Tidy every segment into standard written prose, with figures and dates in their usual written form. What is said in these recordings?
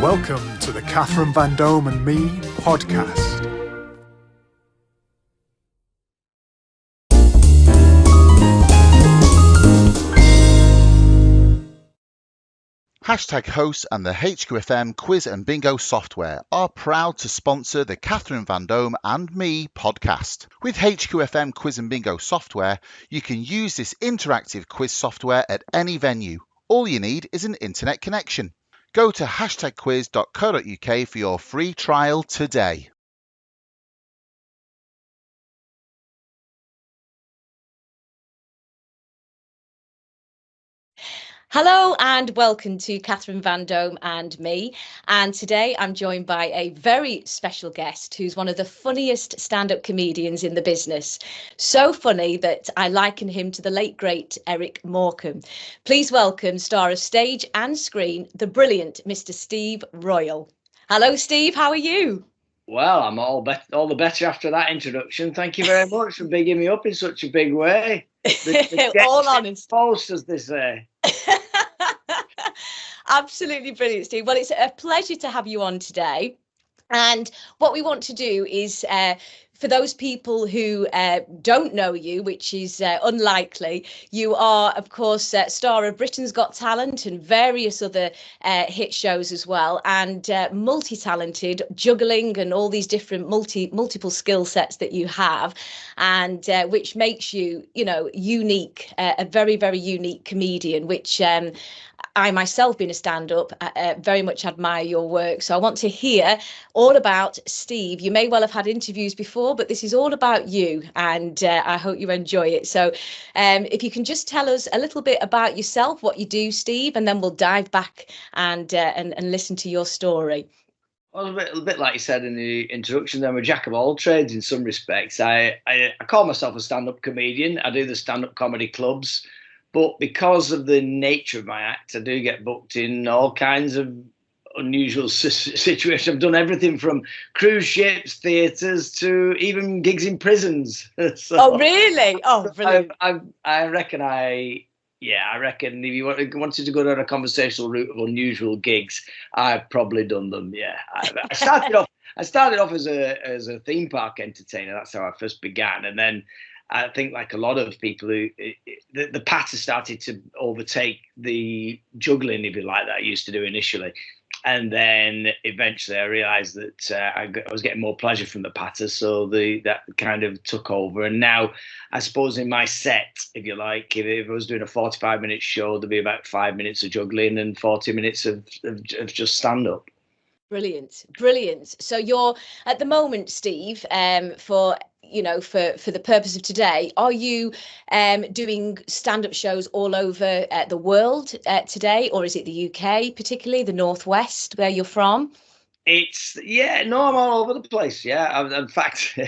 Welcome to the Catherine Vandome and Me podcast. Hashtag hosts and the HQFM quiz and bingo software are proud to sponsor the Catherine Vandome and Me podcast. With HQFM quiz and bingo software, you can use this interactive quiz software at any venue. All you need is an internet connection. Go to hashtagquiz.co.uk for your free trial today. Hello and welcome to Catherine Vandome and Me. And today I'm joined by a very special guest who's one of the funniest stand-up comedians in the business. So funny that I liken him to the late great Eric Morecambe. Please welcome star of stage and screen, the brilliant Mr. Steve Royle. Hello, Steve. How are you? Well, I'm all the better after that introduction. Thank you very much for bigging me up in such a big way. All honest. Post, as they say. Absolutely brilliant, Steve. Well, it's a pleasure to have you on today. And what we want to do is, for those people who don't know you, which is unlikely, you are, of course, star of Britain's Got Talent and various other hit shows as well, and multi-talented, juggling and all these different multiple skill sets that you have, and which makes you, unique, a very, very unique comedian, which I myself, being a stand-up, very much admire your work. So I want to hear all about Steve. You may well have had interviews before, but this is all about you, and I hope you enjoy it. So if you can just tell us a little bit about yourself, what you do, Steve, and then we'll dive back and listen to your story. Well, a bit like you said in the introduction, I'm a jack of all trades in some respects. I call myself a stand-up comedian. I do the stand-up comedy clubs. But because of the nature of my act, I do get booked in all kinds of unusual situations. I've done everything from cruise ships, theatres, to even gigs in prisons. Oh, really? Oh, brilliant. I reckon if you wanted to go down a conversational route of unusual gigs, I've probably done them. Yeah, I started off as a theme park entertainer. That's how I first began, and then I think, like a lot of people, the patter started to overtake the juggling, if you like, that I used to do initially. And then eventually I realised that I was getting more pleasure from the patter, so that kind of took over. And now, I suppose in my set, if you like, if I was doing a 45-minute show, there'd be about 5 minutes of juggling and 40 minutes of just stand-up. Brilliant. So you're at the moment, Steve, for the purpose of today, are you doing stand-up shows all over the world today, or is it the UK, particularly the Northwest, where you're from? I'm all over the place. Yeah, in fact,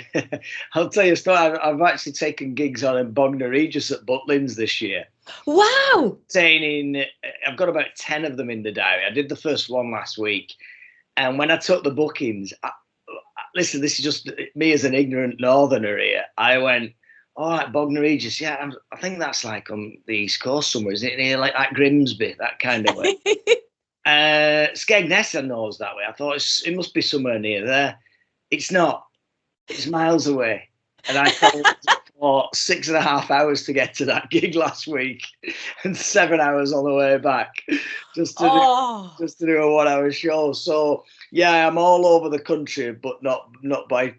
I'll tell you a story. I've actually taken gigs on in Bognor Regis at Butlins this year. Wow! I've got about 10 of them in the diary. I did the first one last week. And when I took the bookings, listen, this is just me as an ignorant northerner here. I went, all right, Bognor Regis, yeah, I think that's like on the East Coast somewhere, isn't it? Near like Grimsby, that kind of way. Skegness, I know is that way. I thought it must be somewhere near there. It's not. It's miles away. And I traveled for 6.5 hours to get to that gig last week, and 7 hours on the way back, just to do a 1 hour show. So yeah, I'm all over the country, but not by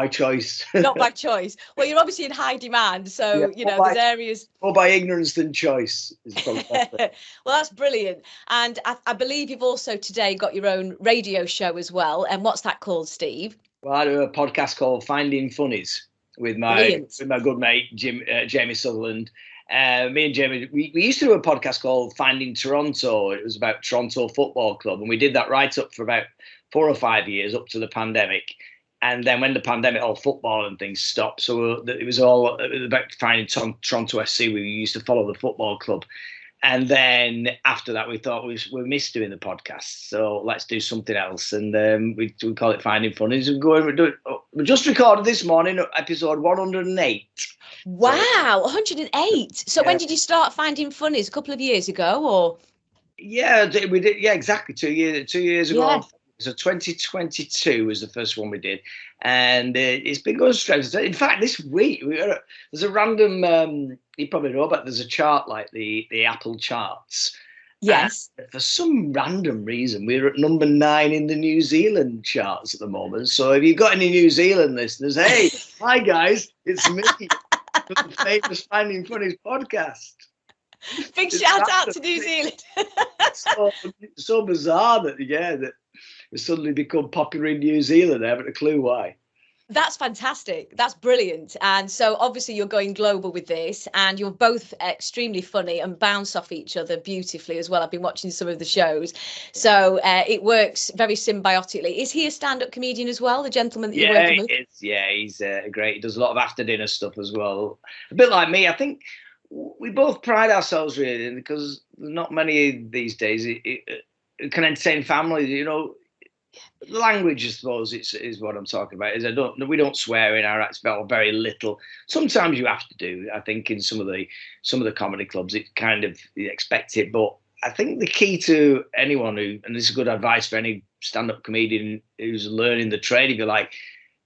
choice. Not by choice. Well, you're obviously in high demand, so there's areas. More by ignorance than choice. Well, that's brilliant. And I believe you've also today got your own radio show as well. And what's that called, Steve? Well, I do a podcast called Finding Funnies with my good mate Jamie Sutherland. Me and Jamie, we used to do a podcast called Finding Toronto. It was about Toronto Football Club, and we did that right up for about 4 or 5 years, up to the pandemic. And then when the pandemic, all football and things stopped, so it was about finding Toronto FC. We used to follow the football club. And then after that, we thought we missed doing the podcast, so let's do something else. And we call it Finding Funnies. We just recorded this morning, episode 108. Wow, 108. So when did you start Finding Funnies? A couple of years ago, or? Yeah, we did. Yeah, exactly. 2 years ago. Yeah. So 2022 was the first one we did, and it's been going straight. In fact, this week there's a random. You probably know, but there's a chart like the Apple charts. Yes. And for some random reason, we're at number 9 in the New Zealand charts at the moment. So if you've got any New Zealand listeners, hey, hi guys, it's me, the famous Finding Funnies podcast. Big It's shout out random. to New Zealand. so bizarre that that we suddenly become popular in New Zealand. I haven't a clue why. That's fantastic. That's brilliant. And so obviously you're going global with this, and you're both extremely funny and bounce off each other beautifully as well. I've been watching some of the shows. So it works very symbiotically. Is he a stand-up comedian as well, the gentleman that you're working with? He's great. He does a lot of after dinner stuff as well. A bit like me. I think we both pride ourselves really, because not many these days can entertain families, language, I suppose, is what I'm talking about. We don't swear in our acts, very little. Sometimes you have to do. I think in some of the comedy clubs, it kind of you expect it. But I think the key to anyone and this is good advice for any stand-up comedian who's learning the trade, if you like,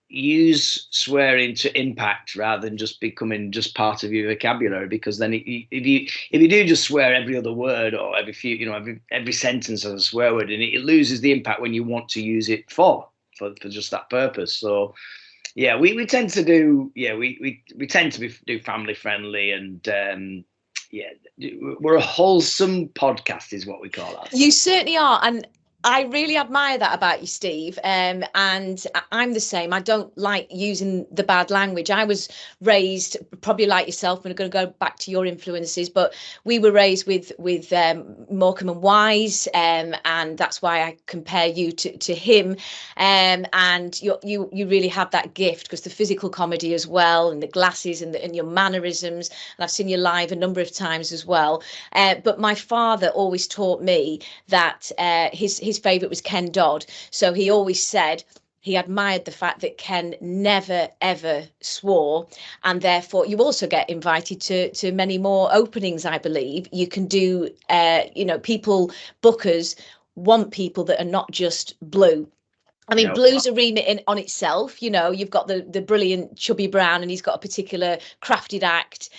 use swearing to impact rather than just becoming just part of your vocabulary. Because then if you do just swear every other word or every sentence has a swear word in it, it loses the impact when you want to use it for just that purpose. So yeah, we tend to do we tend to do family friendly, and we're a wholesome podcast is what we call us. You certainly are. And I really admire that about you, Steve. And I'm the same. I don't like using the bad language. I was raised probably like yourself. We're going to go back to your influences, but we were raised with Morecambe and Wise, and that's why I compare you to him. And you really have that gift, because the physical comedy as well, and the glasses and your mannerisms. And I've seen you live a number of times as well. But my father always taught me that his favourite was Ken Dodd. So he always said he admired the fact that Ken never, ever swore. And therefore, you also get invited to many more openings, I believe. You can do, bookers want people that are not just blue. I mean, Blue's a remit on itself. You've got the brilliant Chubby Brown, and he's got a particular crafted act.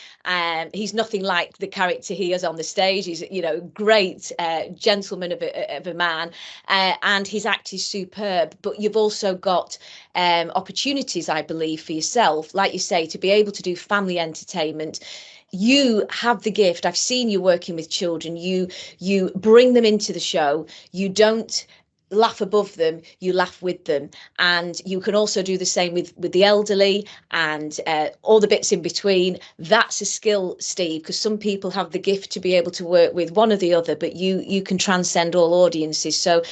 He's nothing like the character he has on the stage. He's, great gentleman of a man, and his act is superb. But you've also got opportunities, I believe, for yourself, like you say, to be able to do family entertainment. You have the gift. I've seen you working with children. You bring them into the show. You don't laugh above them, you laugh with them. And you can also do the same with the elderly and all the bits in between. That's a skill, Steve, because some people have the gift to be able to work with one or the other, but you can transcend all audiences. So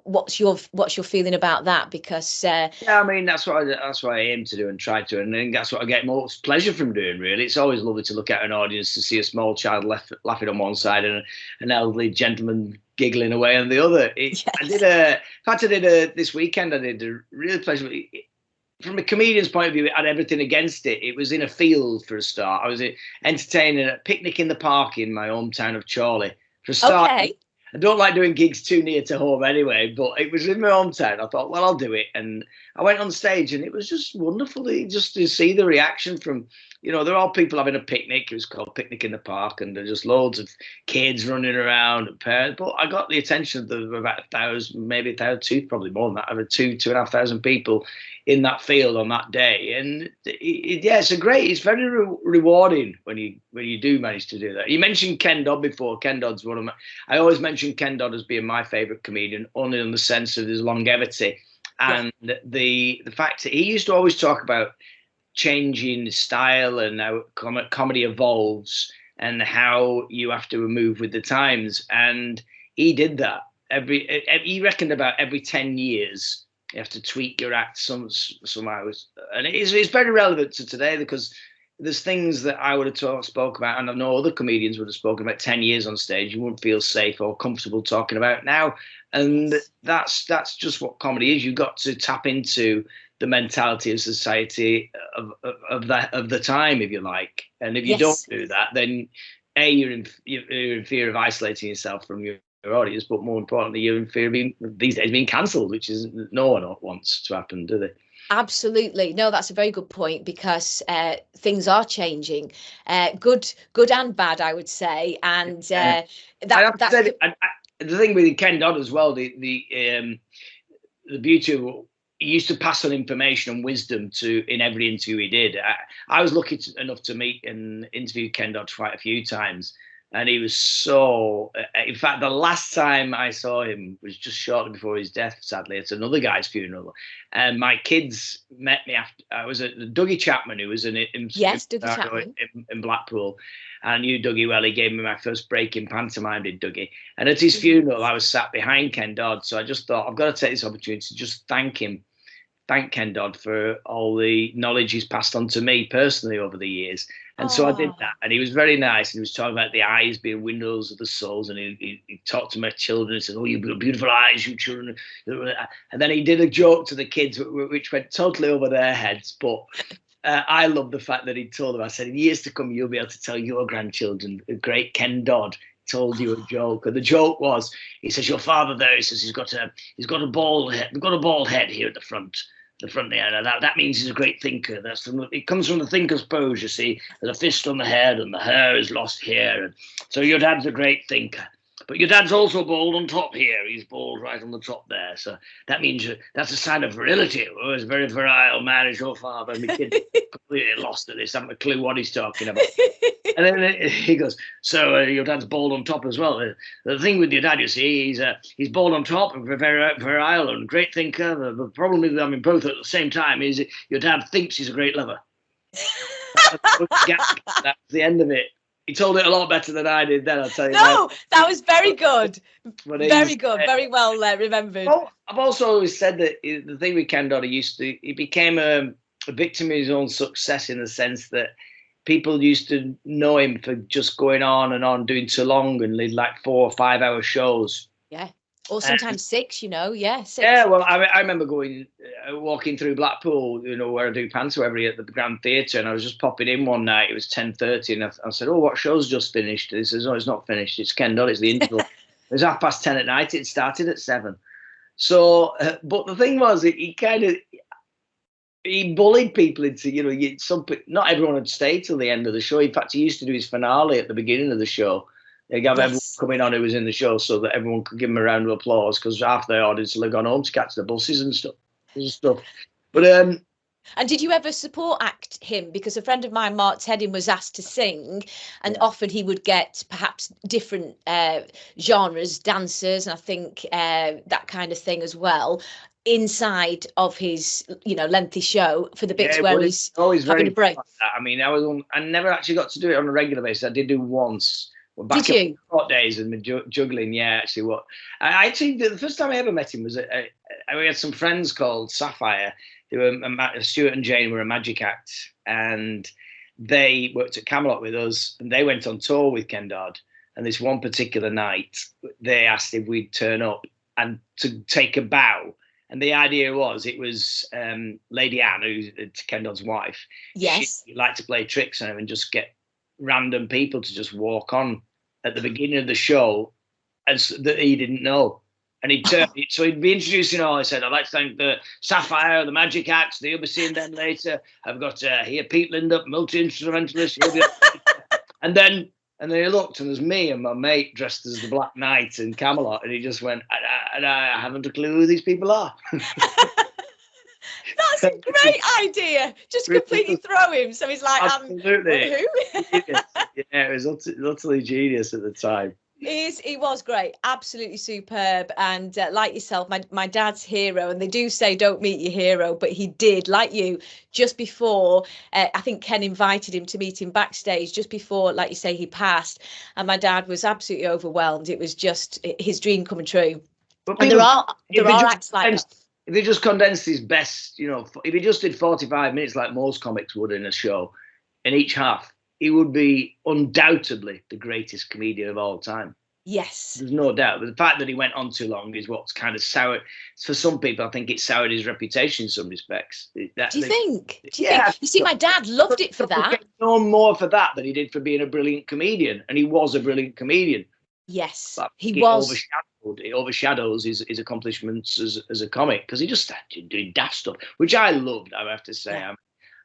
what's your feeling about that? Because I mean, that's what I aim to do and try to, and then that's what I get most pleasure from doing, really. It's always lovely to look at an audience, to see a small child laughing on one side and an elderly gentleman giggling away on the other. Yes. This weekend, I did a really pleasure. From a comedian's point of view, it had everything against it. It was in a field for a start. I was entertaining at a picnic in the park in my hometown of Chorley for a start. Okay. I don't like doing gigs too near to home anyway, but it was in my hometown. I thought, well, I'll do it. And I went on stage, and it was just wonderful just to see the reaction from, they're all people having a picnic. It was called Picnic in the Park, and there's just loads of kids running around and parents. But I got the attention of about 1,000, maybe 1,000, probably more than that. I had 2,500 people in that field on that day. And it's very rewarding when you do manage to do that. You mentioned Ken Dodd before. Ken Dodd's I always mention Ken Dodd as being my favourite comedian, only in the sense of his longevity. And the fact that he used to always talk about changing style and how comedy evolves and how you have to move with the times. And he did that. He reckoned about every 10 years you have to tweak your act somehow. And it's very relevant to today, because there's things that I would have spoke about, and I know other comedians would have spoken about 10 years on stage, you wouldn't feel safe or comfortable talking about now. And that's just what comedy is. You've got to tap into the mentality of society of the time, if you like. And if you don't do that, then you're in fear of isolating yourself from your audience, but more importantly, you're in fear of these days being cancelled, which is no one wants to happen, do they? Absolutely. No, that's a very good point, because things are changing, good and bad, I would say. And the thing with Ken Dodd as well, the beauty of, he used to pass on information and wisdom in every interview he did. I was lucky enough to meet and interview Ken Dodd quite a few times. And he was so, in fact, the last time I saw him was just shortly before his death, sadly, at another guy's funeral. And my kids met me after. I was at Dougie Chapman, who was Dougie Chapman in Blackpool. And I knew Dougie well. He gave me my first break in pantomime, did Dougie. And at his funeral, I was sat behind Ken Dodd. So I just thought, I've got to take this opportunity to just thank Ken Dodd for all the knowledge he's passed on to me personally over the years. And so I did that. And he was very nice. He was talking about the eyes being windows of the souls. And he talked to my children and said, "Oh, you've got beautiful eyes, you children." And then he did a joke to the kids, which went totally over their heads. But I love the fact that he told them, I said, in years to come, you'll be able to tell your grandchildren, the great Ken Dodd told you a joke. And the joke was, he says, your father there, he says, he's got a bald head. We've got a bald head here at the front there. And that means he's a great thinker. It comes from the thinker's pose, you see. There's a fist on the head and the hair is lost here. And so your dad's a great thinker. But your dad's also bald on top here. He's bald right on the top there. So that means that's a sign of virility. Oh, he's a very virile man, is your father. And my kid completely lost at this. I haven't a clue what he's talking about. And then he goes, so your dad's bald on top as well. The thing with your dad, you see, he's bald on top and very virile and great thinker. The problem with them both at the same time is your dad thinks he's a great lover. That's the end of it. He told it a lot better than I did then, I'll tell you. No, that was very good. Very good. Very well remembered. Well, I've also always said that the thing with Ken Dodd, he became a victim of his own success, in the sense that people used to know him for just going on and on, doing too long and lead like 4 or 5 hour shows. Yeah. Or sometimes 6, Yeah, 6. Yeah, well, I remember walking through Blackpool, where I do panto every year at the Grand Theatre, and I was just popping in one night. It was 10:30, and I said, "Oh, what show's just finished?" He says, "No, it's not finished. It's Ken Dodd. It's the interval." It was 10:30 at night. It started at 7. So, but the thing was, he bullied people into, not everyone would stay till the end of the show. In fact, he used to do his finale at the beginning of the show. They have everyone coming on who was in the show, so that everyone could give him a round of applause, because half the audience will have gone home to catch the buses and stuff. But and did you ever support act him? Because a friend of mine, Mark Tedding, was asked to sing, and often he would get perhaps different genres, dancers, and I think that kind of thing as well, inside of his lengthy show for the bits where he's always having a break. I mean, I never actually got to do it on a regular basis. I did do once. Back did you? Hot days and juggling, yeah. Actually, the first time I ever met him was we had some friends called Sapphire. They were Stuart and Jane were a magic act, and they worked at Camelot with us, and they went on tour with Ken Dodd. And this one particular night, they asked if we'd turn up and to take a bow. And the idea was, it was Lady Anne, who's Ken Dodd's wife. Yes, she liked to play tricks on him and just get random people to just walk on at the beginning of the show, and that he didn't know. And so he'd be introducing all. I said, "I'd like to thank the Sapphire, the Magic Acts. You'll be seeing them later. I've got here Pete Lindup, multi-instrumentalist." And then he looked, and there's me and my mate dressed as the Black Knight in Camelot, and he just went, I haven't a clue who these people are. That's a great idea. Just completely throw him. So he's like, absolutely. Who? Yeah, it was utterly genius at the time. He was great, absolutely superb, and like yourself, my dad's hero. And they do say don't meet your hero, but he did, like you, just before. I think Ken invited him to meet him backstage just before, like you say, he passed, and my dad was absolutely overwhelmed. It was just his dream coming true. And there are acts like that. If he just condensed his best, if he just did 45 minutes like most comics would in a show, in each half, he would be undoubtedly the greatest comedian of all time. Yes. There's no doubt. But the fact that he went on too long is what's kind of soured. For some people, I think it soured his reputation in some respects. Do you think? Yeah. You see, my dad loved it for that. Known more for that than he did for being a brilliant comedian, and he was a brilliant comedian. Yes, But he was. It overshadows his accomplishments as a comic, because he just started doing daft stuff, which I loved. I have to say, Yeah.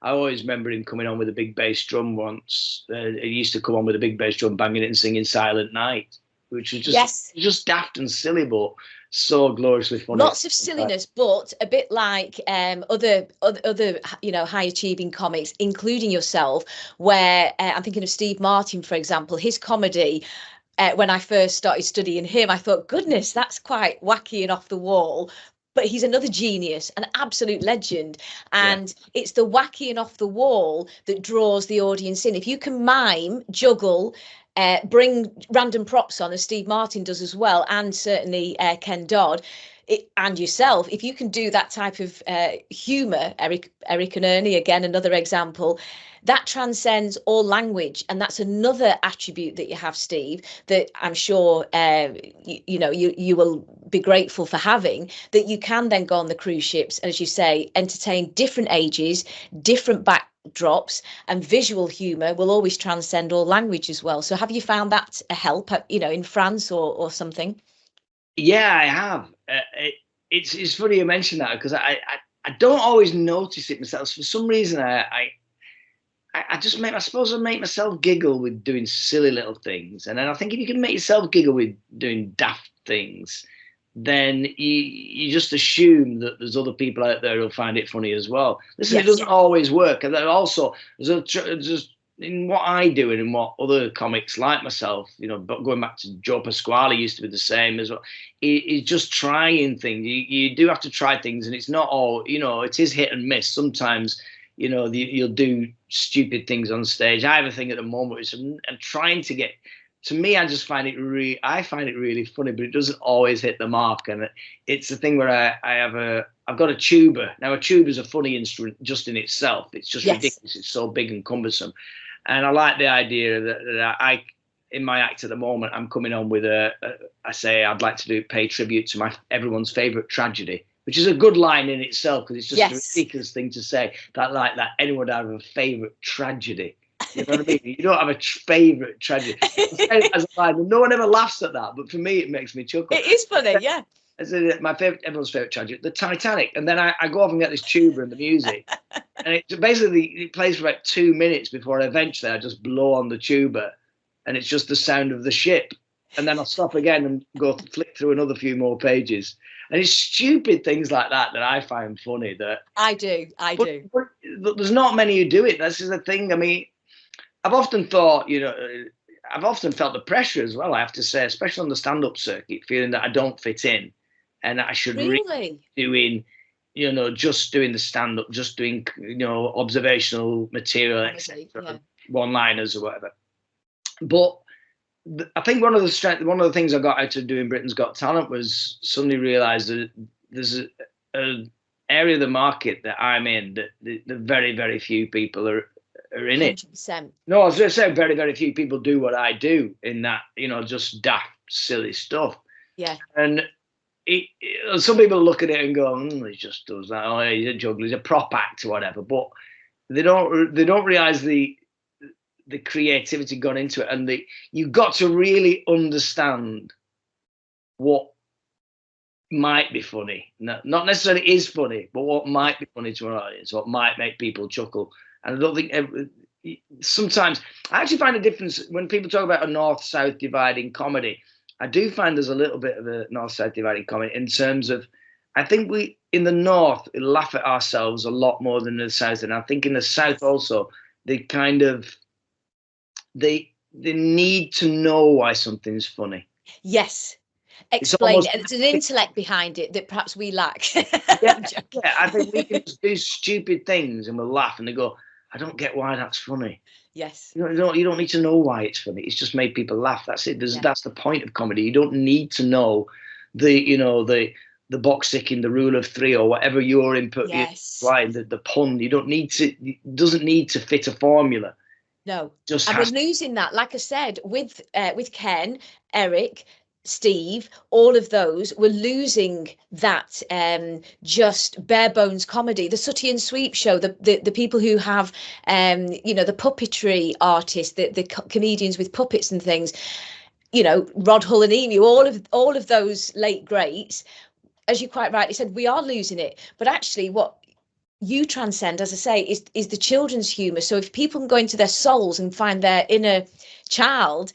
I always remember him coming on with a big bass drum once. He used to come on with a big bass drum, banging it and singing "Silent Night," which was just daft and silly, but so gloriously funny. Lots of silliness, but a bit like other high achieving comics, including yourself, where I'm thinking of Steve Martin, for example. His comedy, when I first started studying him, I thought, goodness, that's quite wacky and off the wall. But he's another genius, an absolute legend. And it's the wacky and off the wall that draws the audience in. If you can mime, juggle, bring random props on, as Steve Martin does as well, and certainly Ken Dodd, and yourself, if you can do that type of humour, Eric and Ernie, again, another example, that transcends all language. And that's another attribute that you have, Steve, that I'm sure you will be grateful for having, that you can then go on the cruise ships, and, as you say, entertain different ages, different backdrops, and visual humour will always transcend all language as well. So have you found that a help, in France or something? Yeah, I have. It's funny you mention that, because I don't always notice it myself. For some reason, I just make myself giggle with doing silly little things. And then I think if you can make yourself giggle with doing daft things, then you just assume that there's other people out there who'll find it funny as well. Listen, It doesn't always work. And then also, just in what I do and in what other comics like myself, but going back to Joe Pasquale used to be the same as well. It's just trying things. You do have to try things, and it's not all, it is hit and miss. Sometimes, you'll do stupid things on stage. I have a thing at the moment, which I'm trying to get. To me, I just find it really funny, but it doesn't always hit the mark. And it's the thing where I've got a tuba. Now, a tuba is a funny instrument just in itself. It's just ridiculous. It's so big and cumbersome. And I like the idea that in my act at the moment, I'm coming on with I say I'd like to pay tribute to everyone's favourite tragedy, which is a good line in itself, because it's just a ridiculous thing to say, that anyone would have a favourite tragedy. You know what I mean? You don't have a favourite tragedy. As a line, no one ever laughs at that, but for me, it makes me chuckle. It is funny, yeah. Everyone's favourite tragedy, the Titanic. And then I go off and get this tuba and the music. And it plays for about 2 minutes before eventually I just blow on the tuba, and it's just the sound of the ship. And then I'll stop again and go flick through another few more pages. And it's stupid things like that I find funny. That I do. But there's not many who do it. This is the thing. I mean, I've often thought, I've often felt the pressure as well, I have to say, especially on the stand-up circuit, feeling that I don't fit in, and that I should really doing, just doing the stand-up, just doing, observational material, etc., one-liners or whatever. But I think one of the things I got out of doing Britain's Got Talent was suddenly realise that there's an area of the market that I'm in that the very, very few people are in it. 100%. No, I was going to say very, very few people do what I do, in that, just daft, silly stuff. Yeah. And some people look at it and go, he just does that. Oh, he's a juggler, he's a prop act or whatever. But they don't realise the creativity gone into it, and you've got to really understand what might be funny. Not necessarily is funny, but what might be funny to an audience, what might make people chuckle. And I don't think sometimes I actually find a difference when people talk about a north-south divide in comedy. I do find there's a little bit of a north-south divide in comedy, in terms of, I think we in the north laugh at ourselves a lot more than in the south, and I think in the south also they need to know why something's funny. Yes. Explain it. It's an intellect behind it that perhaps we lack. Yeah, I think we can just do stupid things and we'll laugh, and they go, I don't get why that's funny. Yes. You don't need to know why it's funny. It's just made people laugh. That's it. That's the point of comedy. You don't need to know the box ticking, the rule of three, or whatever your input is, right? The pun. You don't need to. It doesn't need to fit a formula. No, and we're losing that. Like I said, with Ken, Eric, Steve, all of those were losing that just bare bones comedy. The Sooty and Sweep show, the people who have, the puppetry artists, the comedians with puppets and things, Rod Hull and Emu, all of those late greats, as you quite rightly said, we are losing it. But actually, what you transcend, as I say, is the children's humour. So if people can go into their souls and find their inner child,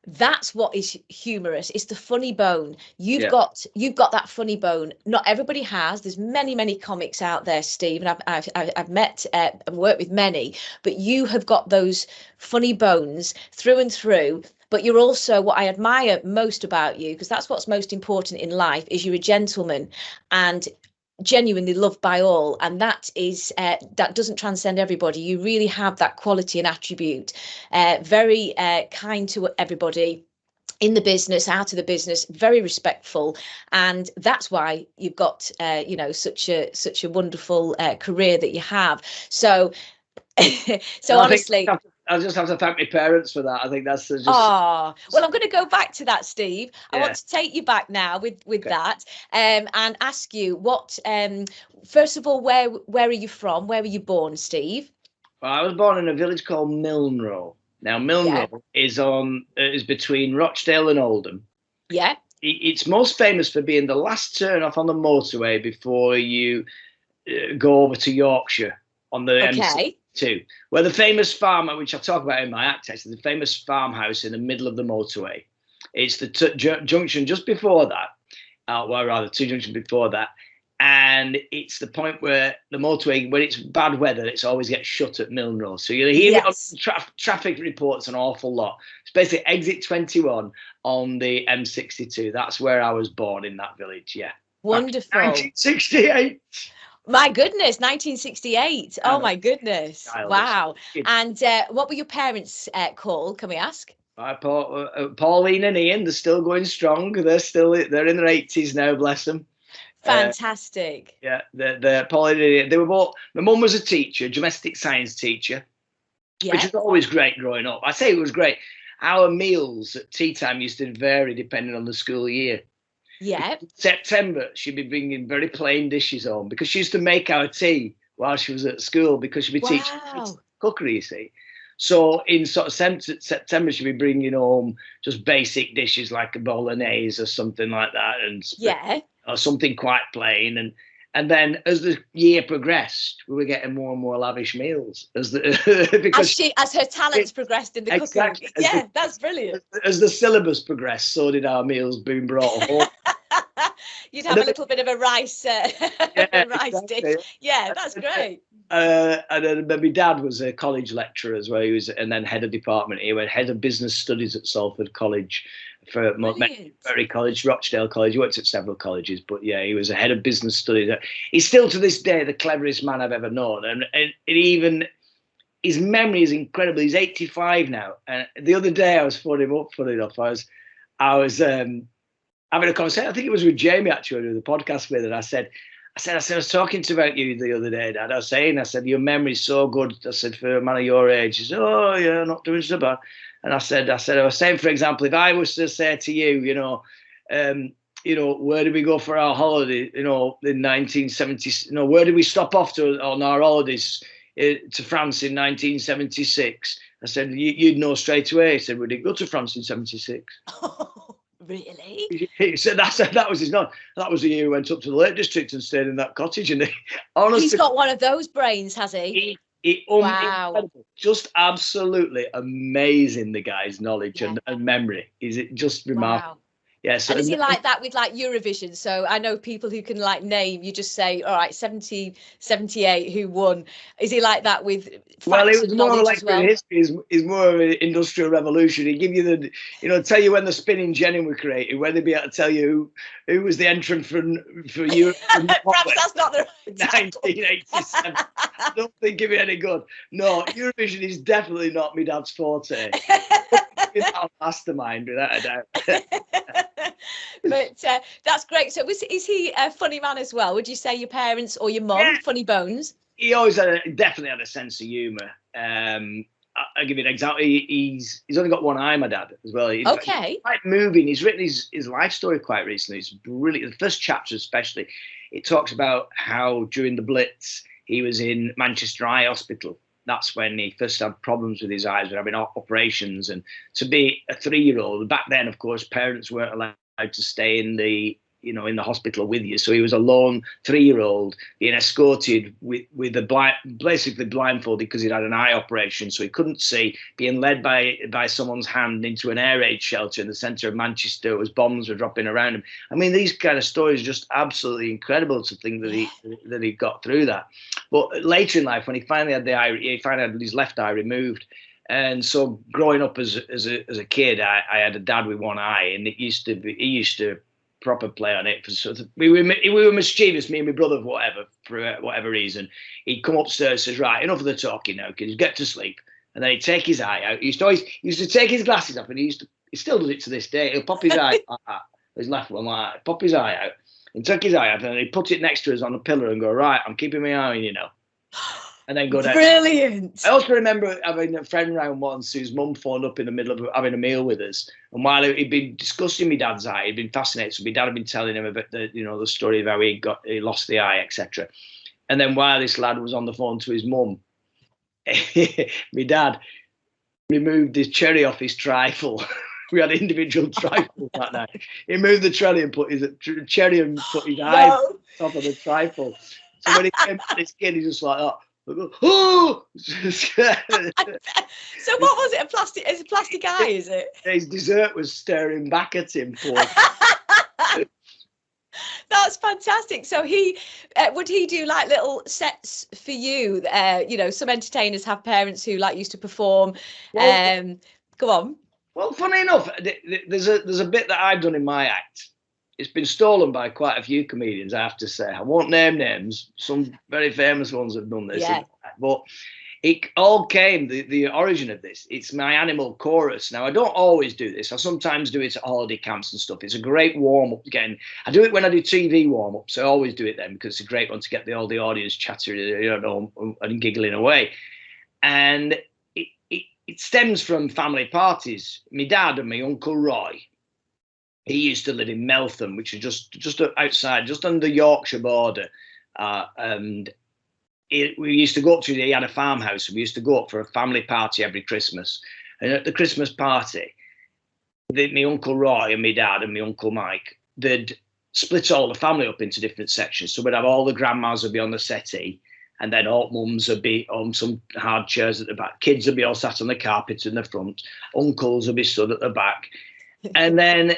that's what is humorous. It's the funny bone. You've got that funny bone. Not everybody has. There's many comics out there, Steve, and I've met and worked with many, but you have got those funny bones through and through. But you're also, what I admire most about you, because that's what's most important in life, is you're a gentleman and genuinely loved by all, and that is that doesn't transcend everybody. You really have that quality and attribute, very kind to everybody in the business, out of the business, very respectful, and that's why you've got such a wonderful career that you have. So honestly, I'll just have to thank my parents for that. I think that's just. Well, I'm going to go back to that, Steve. I want to take you back now with that, and ask you what. First of all, where are you from? Where were you born, Steve? Well, I was born in a village called Milnrow. Now, Milnrow is between Rochdale and Oldham. Yeah. It's most famous for being the last turn off on the motorway before you go over to Yorkshire on the M62. Where the famous farm, which I talk about in my act, is the famous farmhouse in the middle of the motorway. It's the junction just before that, rather two junctions before that, and it's the point where the motorway, when it's bad weather, it's always gets shut at Milnrow. So you'll hear it on traffic reports an awful lot. It's basically exit 21 on the M62. That's where I was born, in that village. Yeah. Wonderful. 1968. My goodness, 1968. Oh my goodness. Wow. And what were your parents called? Can we ask? Pauline and Ian, they're still going strong. They're in their 80s now, bless them. Fantastic. They're Pauline and Ian. They were both. My mum was a teacher, domestic science teacher, which was always great growing up. I say it was great. Our meals at tea time used to vary depending on the school year. Yeah. In September, she'd be bringing very plain dishes home because she used to make our tea while she was at school, because she'd be teaching cookery, you see. So in sort of September, she'd be bringing home just basic dishes like a bolognese or something like that, or something quite plain. And then as the year progressed, we were getting more and more lavish meals as her talents progressed in the cooking. Exactly. That's brilliant. As the syllabus progressed, so did our meals being brought home. You'd have a little bit of a rice dish. Yeah, that's great. And then my dad was a college lecturer as well. He was, and then head of department. He went head of business studies at Salford College for Berry College, Rochdale College. He worked at several colleges, but he was a head of business studies. He's still to this day the cleverest man I've ever known, and even his memory is incredible. He's 85 now, and the other day I was phoning him up. Funny enough, I was having a conversation. I think it was with Jamie actually, doing the podcast with, and I said, I was talking about you the other day, Dad. I said, your memory's so good. I said, for a man of your age. He said, oh yeah, not doing so bad. And I was saying, for example, if I was to say to you, where did we go for our holiday? In 1970, where did we stop off to on our holidays to France in 1976? I said, you'd know straight away. He said, we didn't go to France in 76. Really? He said that was his nod. That was the year he went up to the Lake District and stayed in that cottage. And honestly, he's got one of those brains, has he? Wow! Incredible. Just absolutely amazing. The guy's knowledge and memory is just remarkable. Wow. Yeah. So and is he like that with like Eurovision? So I know people who can like name. You just say, all right, 70, 78, who won? Is he like that with? Well, it was more like history is more of an industrial revolution. He give you tell you when the spinning jenny was created, where they'd be able to tell you who was the entrant for Europe. Perhaps that's not the right 1987. I don't think it'd be any good. No, Eurovision is definitely not my dad's forte. Without mastermind, without a doubt. But that's great. So is he a funny man as well? Would you say your parents or your mum funny bones? He always definitely had a sense of humour. I'll give you an example. He's only got one eye, my dad, as well. Okay. It's quite moving. He's written his life story quite recently. It's brilliant. The first chapter especially, it talks about how during the Blitz, he was in Manchester Eye Hospital. That's when he first had problems with his eyes, with having operations. And to be a 3-year-old, back then, of course, parents weren't allowed to stay in the hospital with you. So he was a lone 3-year-old being escorted with basically blindfolded because he'd had an eye operation. So he couldn't see, being led by someone's hand into an air raid shelter in the centre of Manchester as bombs were dropping around him. I mean, these kind of stories are just absolutely incredible to think that he got through that. But later in life, when he finally had his left eye removed. And so growing up as a kid, I had a dad with one eye, and he used to proper play on it. We were mischievous, me and my brother, for whatever reason. He'd come upstairs and says, right, enough of the talking now, kids, get to sleep. And then he'd take his eye out. He used to take his glasses off, and he still does it to this day. He'll pop his eye like that, his left one like that, pop his eye out, and take his eye out, and then he'd put it next to us on a pillar and go, right, I'm keeping my eye on, and then go down. Brilliant. I also remember having a friend round once whose mum phoned up in the middle of having a meal with us, and while he'd been discussing my dad's eye, he'd been fascinated. So my dad had been telling him about the story of how he lost the eye, etc. And then while this lad was on the phone to his mum, my dad removed his cherry off his trifle. We had individual trifles that night. He moved the cherry and put his cherry and put his eye on top of the trifle. So when he came to this kid, he just like that. Oh! So what was it? It's a plastic eye, is it? His dessert was staring back at him. That's fantastic. So he would he do like little sets for you? Some entertainers have parents who used to perform. Go on. Well, funny enough, there's a bit that I've done in my act. It's been stolen by quite a few comedians, I have to say. I won't name names. Some very famous ones have done this. Yeah. But it all came, the origin of this, it's my animal chorus. Now, I don't always do this. I sometimes do it at holiday camps and stuff. It's a great warm-up. Again, I do it when I do TV warm-ups. I always do it then because it's a great one to get all the audience chattering and giggling away. And it stems from family parties. My dad and my Uncle Roy, he used to live in Meltham, which is just outside, just on the Yorkshire border. And we used to go up to, he had a farmhouse, and we used to go up for a family party every Christmas. And at the Christmas party, my Uncle Roy and my dad and my Uncle Mike, they'd split all the family up into different sections. So we'd have all the grandmas would be on the settee, and then all mums would be on some hard chairs at the back. Kids would be all sat on the carpets in the front. Uncles would be stood at the back. And then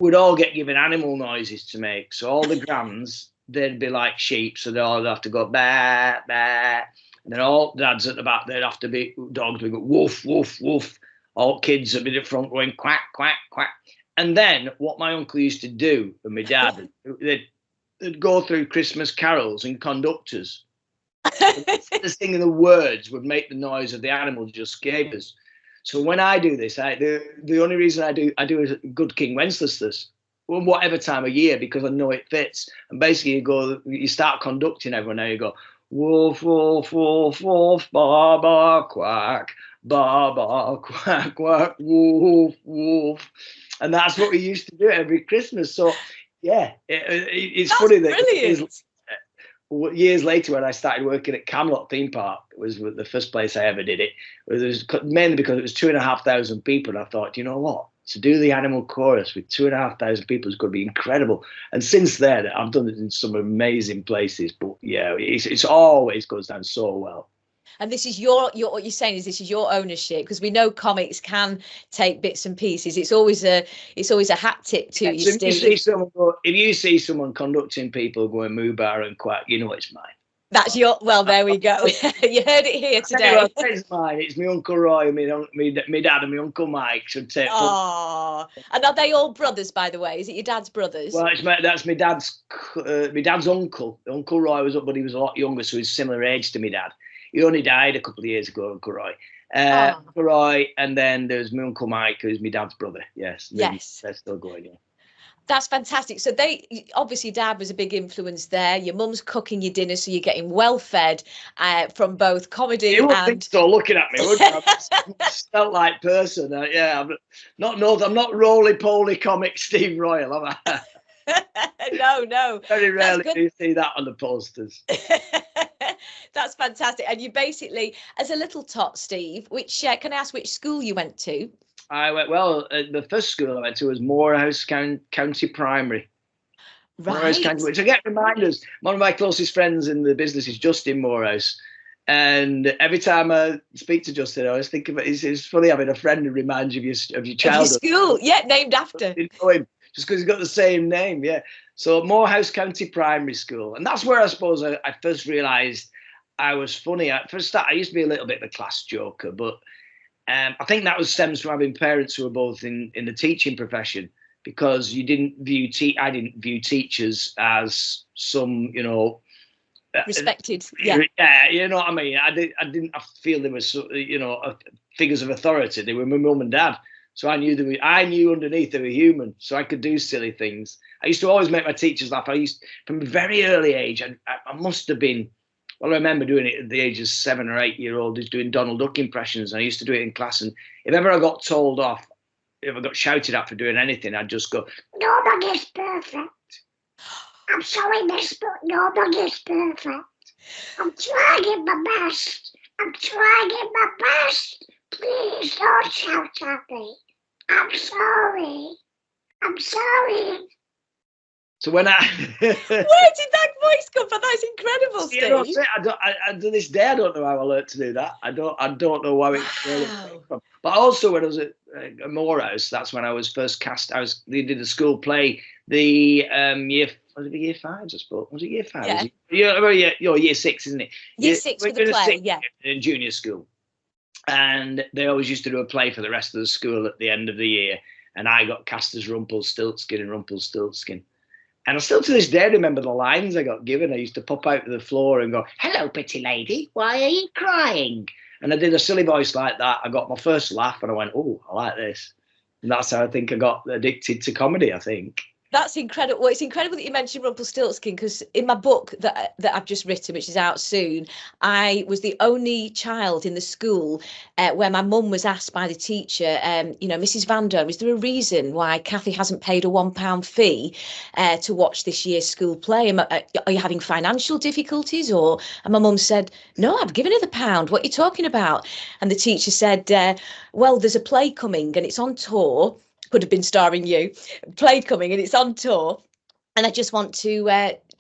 we'd all get given animal noises to make. So all the grands, they'd be like sheep, so they'd all have to go bah, bah. And then all dads at the back, they'd have to be dogs, would go woof, woof, woof. All kids would be at the front going quack, quack, quack. And then what my uncle used to do, and my dad, they'd go through Christmas carols and conductors. The singing the words would make the noise of the animal just gave us. So when I do this, the only reason I do a good King Wenceslas, whatever time of year, because I know it fits. And basically you start conducting everyone. Now you go, woof, woof, woof, woof, ba, ba, quack, ba, ba, quack, quack, woof, woof. And that's what we used to do every Christmas. So yeah, it's that's funny that brilliant. Years later, when I started working at Camelot Theme Park, it was the first place I ever did it. It was mainly because it was 2,500 people. And I thought, you know what? To do the animal chorus with 2,500 people is going to be incredible. And since then, I've done it in some amazing places. But yeah, it's always goes down so well. And this is your what you're saying is this is your ownership, because we know comics can take bits and pieces. It's always a hat tip to you, Steve. If you see someone conducting people going moo bar and quack, you know it's mine. That's your, well, there we go. You heard it here today. It's mine. It's my Uncle Roy, my dad and my Uncle Mike should take. Oh, and are they all brothers, by the way? Is it your dad's brothers? Well, that's my dad's uncle. Uncle Roy was up, but he was a lot younger, so he's similar age to my dad. He only died a couple of years ago, Uncle Roy. Uncle Roy, and then there's my Uncle Mike, who's my dad's brother. Yes. Yes. They're still going, yeah. That's fantastic. So obviously Dad was a big influence there. Your mum's cooking your dinner, so you're getting well fed from both comedy You would think and. so, looking at me, wouldn't you? I'm a stealth-like person. Yeah, I'm not roly-poly comic Steve Royle, am I? No. Very That's rarely good. do you see that on the posters. That's fantastic. And you basically, as a little tot, Steve, can I ask which school you went to? I went, well, the first school I went to was Morehouse County Primary. Morehouse County, Right. which I get reminders. One of my closest friends in the business is Justin Morehouse. And every time I speak to Justin, I always think of it. It's funny having a friend who reminds you of your childhood. Of your school, yeah, named after. You know him just because he's got the same name, yeah. So Morehouse County Primary School. And that's where I suppose I first realised I was funny. At first start, I used to be a little bit of a class joker, but I think that stems from having parents who were both in the teaching profession, because I didn't view teachers as some, Respected, yeah. Yeah, you know what I mean. I didn't feel they were, figures of authority. They were my mum and dad, so I knew underneath they were human, so I could do silly things. I used to always make my teachers laugh. From a very early age. I must have been. Well, I remember doing it at the age of 7 or 8 year old, doing Donald Duck impressions. I used to do it in class, and if ever I got told off, if I got shouted at for doing anything, I'd just go, "Nobody's perfect. I'm sorry, miss, but nobody's perfect. I'm trying my best. I'm trying my best. Please don't shout at me. I'm sorry. I'm sorry." So when Where did that voice come from? That's incredible, Steve. To this day, I don't know how I learned to do that. I don't know how it came from. But also, when I was at Morehouse, that's when I was first cast. They did a school play. The year 5, I suppose. Was it year 5? Yeah. Year 6, isn't it? Year 6 for the play, yeah. In junior school. And they always used to do a play for the rest of the school at the end of the year. And I got cast as Rumpelstiltskin and Rumpelstiltskin. And I still to this day remember the lines I got given. I used to pop out to the floor and go, "Hello, pretty lady, why are you crying?" And I did a silly voice like that. I got my first laugh and I went, "Oh, I like this." And that's how I think I got addicted to comedy, I think. That's incredible. Well, it's incredible that you mentioned Rumpelstiltskin, because in my book that I've just written, which is out soon, I was the only child in the school where my mum was asked by the teacher, "Mrs. Vandome, is there a reason why Cathy hasn't paid a £1 fee to watch this year's school play? Are you having financial difficulties?" And my mum said, "No, I've given her the £1. What are you talking about?" And the teacher said, "Well, there's a play coming and it's on tour." Could have been starring you. Play coming and it's on tour, and I just want to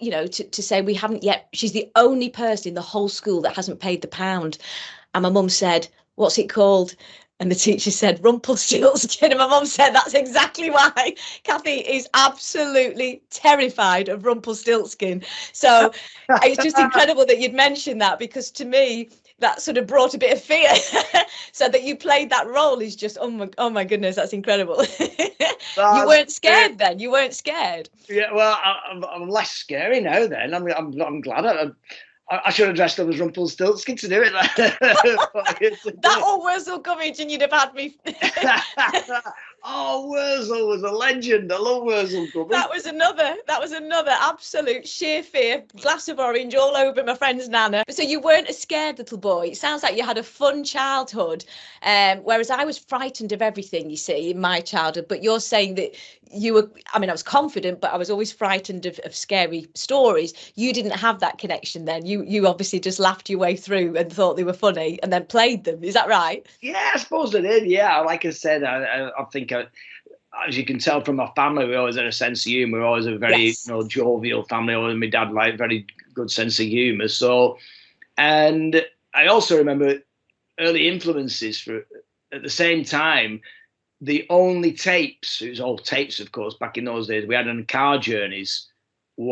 to say we haven't yet. She's the only person in the whole school that hasn't paid the £1. And my mum said, "What's it called?" And the teacher said, "Rumpelstiltskin." And my mum said, "That's exactly why Cathy is absolutely terrified of Rumpelstiltskin." So it's just incredible that you'd mentioned that, because to me that sort of brought a bit of fear. So that you played that role is just, oh my goodness, that's incredible. You weren't scared then? You weren't scared? Yeah, well, I'm less scary now then. I'm glad I should have dressed up as Rumpelstiltskin to do it. That or Wurzel Gummidge and you'd have had me. Oh, Wurzel was a legend. I love Wurzel Gummidge. That was another absolute sheer fear. Glass of orange all over my friend's nana. So you weren't a scared little boy. It sounds like you had a fun childhood, whereas I was frightened of everything, you see, in my childhood. But you're saying that you were, I was confident, but I was always frightened of scary stories. You didn't have that connection then. You obviously just laughed your way through and thought they were funny and then played them. Is that right? Yeah, I suppose I did. Yeah, like I said, I think, as you can tell from my family, we always had a sense of humour. We're always a very jovial family. Always my dad like very good sense of humour. So, and I also remember early influences for at the same time. The only tapes, it was all tapes, of course, back in those days, we had on car journeys, we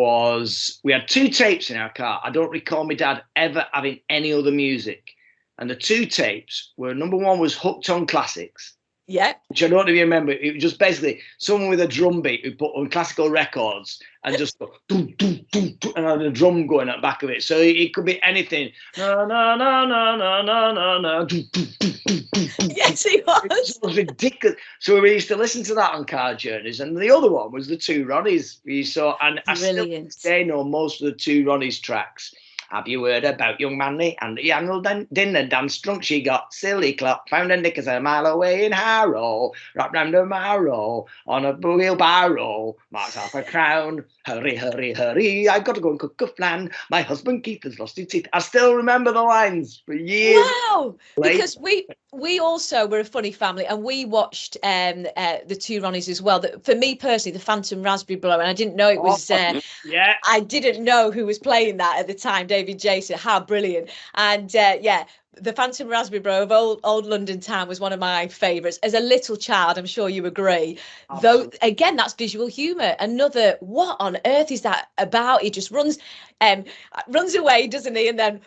had 2 tapes in our car. I don't recall my dad ever having any other music. And the 2 tapes were, number one was Hooked on Classics. Yeah. which I don't know if you remember. It was just basically someone with a drum beat who put on classical records and just go, doo, doo, doo, doo, and had a drum going at the back of it. So it could be anything. No, no, no, no, no, no, no, no. Doo, doo, doo, doo, doo, doo. Yes, he was. It was ridiculous. So we used to listen to that on car journeys. And the other one was the Two Ronnies. We saw, and I still to this day know most of the Two Ronnies tracks. Have you heard about young Manly and the annual dinner dance drunk? She got silly clock, found a knickers a mile away in Harrow, wrapped round her marrow on a wheelbarrow, marks half a crown. Hurry, hurry, hurry, I've got to go and cook a flan. My husband Keith has lost his teeth. I still remember the lines for years. Wow, because we also were a funny family, and we watched the Two Ronnies as well. For me personally, the Phantom Raspberry Blower, and I didn't know it was. Yeah, I didn't know who was playing that at the time. David Jason, how brilliant! And yeah, the Phantom Raspberry Blower of old London Town was one of my favourites. As a little child, I'm sure you agree. absolutely. Though again, that's visual humour. Another, what on earth is that about? He just runs away, doesn't he? And then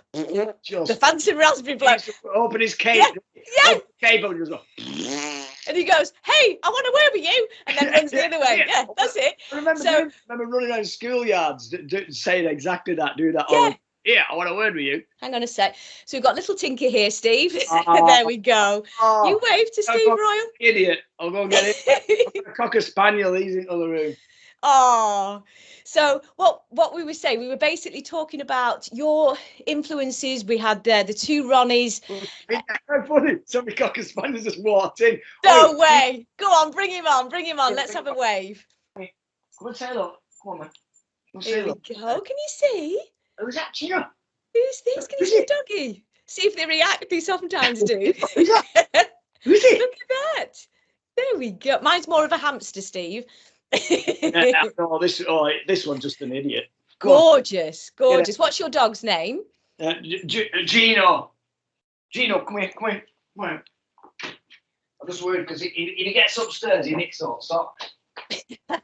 Just the Phantom Raspberry Blower. Open his cave. Yeah. Open the cave and just go. And he goes, "Hey, I want to word with you," and then runs the other way. Yeah, that's it. I remember running around schoolyards saying exactly that, doing that. Yeah. Yeah, I want a word with you. Hang on a sec. So we've got little Tinker here, Steve. There we go. You wave to Steve Royle. Idiot. I'll go and get it. I've got a Cocker Spaniel. He's in the other room. Oh, so what we were saying, we were basically talking about your influences. We had the Two Ronnies. How funny. Somebody Cocker Spaniel just walked in. No way. Go on, bring him on. Let's have a wave. Come on, say hello. Come on, man. Here we go. Can you see? Who's that, Gina? Who's this? Can you see the doggy? See if they react. They sometimes do. Who's that? Who's it? Look at that. There we go. Mine's more of a hamster, Steve. No, this one's just an idiot. Gorgeous. What's your dog's name? Gino. Gino, come here. I'm just worried because if he gets upstairs, he nicks all socks. I've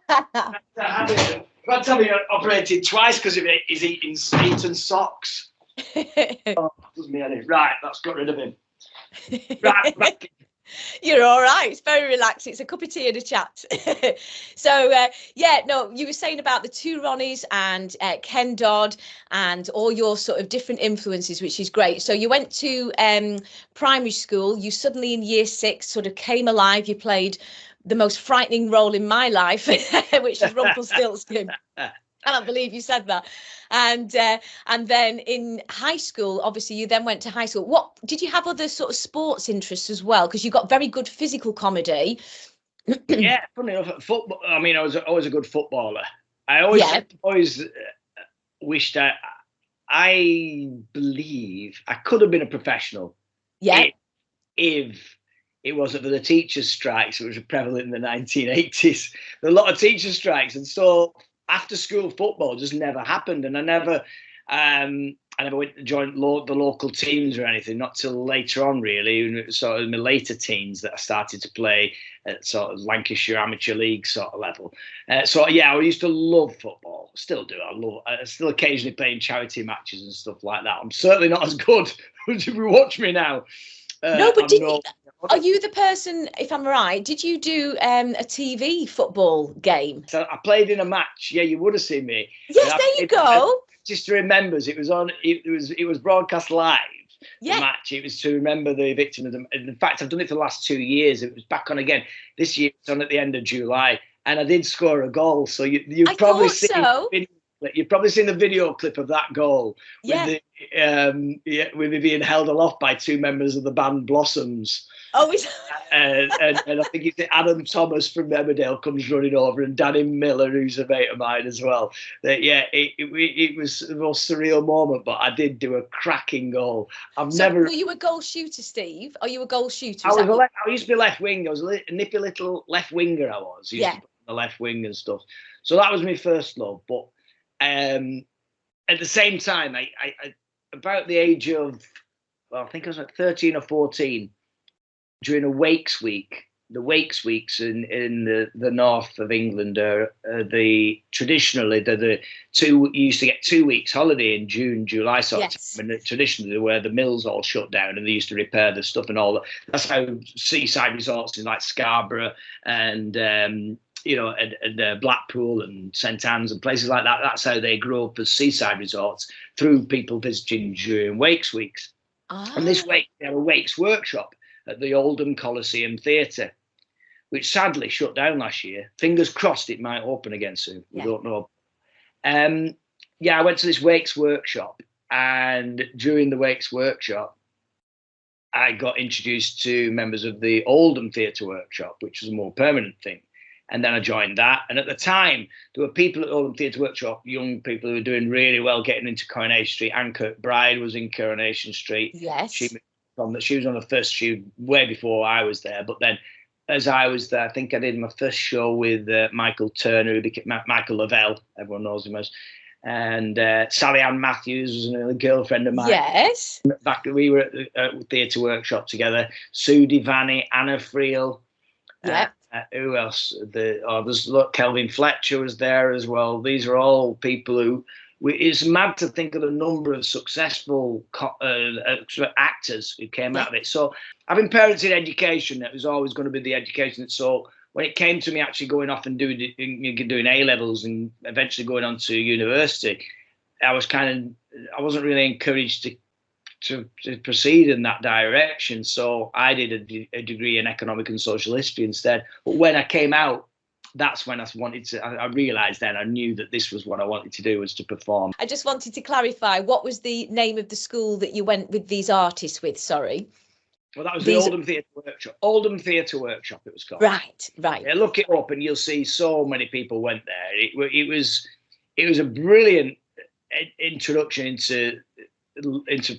had to have it operated twice because of it. He's eating socks. Doesn't mean anything. Right, that's got rid of him. Right, back. You're all right. It's very relaxed. It's a cup of tea and a chat. So, you were saying about the Two Ronnies and Ken Dodd and all your sort of different influences, which is great. So you went to primary school. You suddenly in year 6 sort of came alive. You played the most frightening role in my life, which is Rumpelstiltskin. I can't believe you said that. And then in high school, obviously, you then went to high school. What did you have other sort of sports interests as well? Because you got very good physical comedy. Yeah, funny enough, football. I mean, I was always a good footballer. I always wished I believe I could have been a professional. Yeah. If it wasn't for the teachers' strikes, which were prevalent in the 1980s. There were a lot of teachers' strikes, and so after school football just never happened, and I never went to join the local teams or anything, not till later on, really. Sort of in my later teens that I started to play at sort of Lancashire Amateur League sort of level. I used to love football. Still do. I still occasionally play in charity matches and stuff like that. I'm certainly not as good as if you watch me now. No, but are you the person, if I'm right, did you do a TV football game? So I played in a match. Yeah, you would have seen me. Yes, there you go. Just to remember, it was broadcast live. Yeah. The match. It was to remember the victim of the. In fact, I've done it for the last 2 years. It was back on again. This year it's on at the end of July, and I did score a goal. So you've probably seen. So. You've probably seen the video clip of that goal with with me being held aloft by 2 members of the band Blossoms. Oh, and I think it's Adam Thomas from Emmerdale comes running over, and Danny Miller, who's a mate of mine as well. It was the most surreal moment, but I did do a cracking goal. Were you a goal shooter, Steve? Are you a goal shooter? I used to be left wing. I was a nippy little left winger. I was. Used to play on the left wing and stuff. So that was my first love, but. At the same time, I about the age of, I think I was like 13 or 14, during a Wakes week, the Wakes weeks in the north of England are traditionally the two. You used to get 2 weeks holiday in June, July sort of time, and traditionally where the mills all shut down and they used to repair the stuff and all that. That's how seaside resorts in like Scarborough and Blackpool and St Anne's and places like that. That's how they grew up as seaside resorts through people visiting during Wakes weeks. And this week they have a Wakes workshop at the Oldham Coliseum Theatre, which sadly shut down last year. Fingers crossed it might open again soon. We don't know. I went to this Wakes workshop, and during the Wakes workshop, I got introduced to members of the Oldham Theatre Workshop, which was a more permanent thing. And then I joined that. And at the time, there were people at the Oldham Theatre Workshop, young people who were doing really well getting into Coronation Street. Anne Kirkbride was in Coronation Street. Yes. She was on the first tube way before I was there. But then as I was there, I think I did my first show with Michael Turner, who became Michael Lavelle. Everyone knows him as. And Sally Ann Matthews was another girlfriend of mine. Yes. We were at the Theatre Workshop together. Sue Devani, Anna Friel. Yeah. Who else? Kelvin Fletcher was there as well. These are all people who. It's mad to think of the number of successful actors who came out of it. So, having parents in education, that was always going to be the education. So, when it came to me actually going off and doing A levels and eventually going on to university, I wasn't really encouraged to proceed in that direction. So I did a degree in economic and social history instead. But when I came out, that's when I realised then, I knew that this was what I wanted to do, was to perform. I just wanted to clarify, what was the name of the school that you went with these artists with, sorry? Well, that was the Oldham Theatre Workshop. Oldham Theatre Workshop, it was called. Right. Yeah, look it up and you'll see so many people went there. It was a brilliant introduction into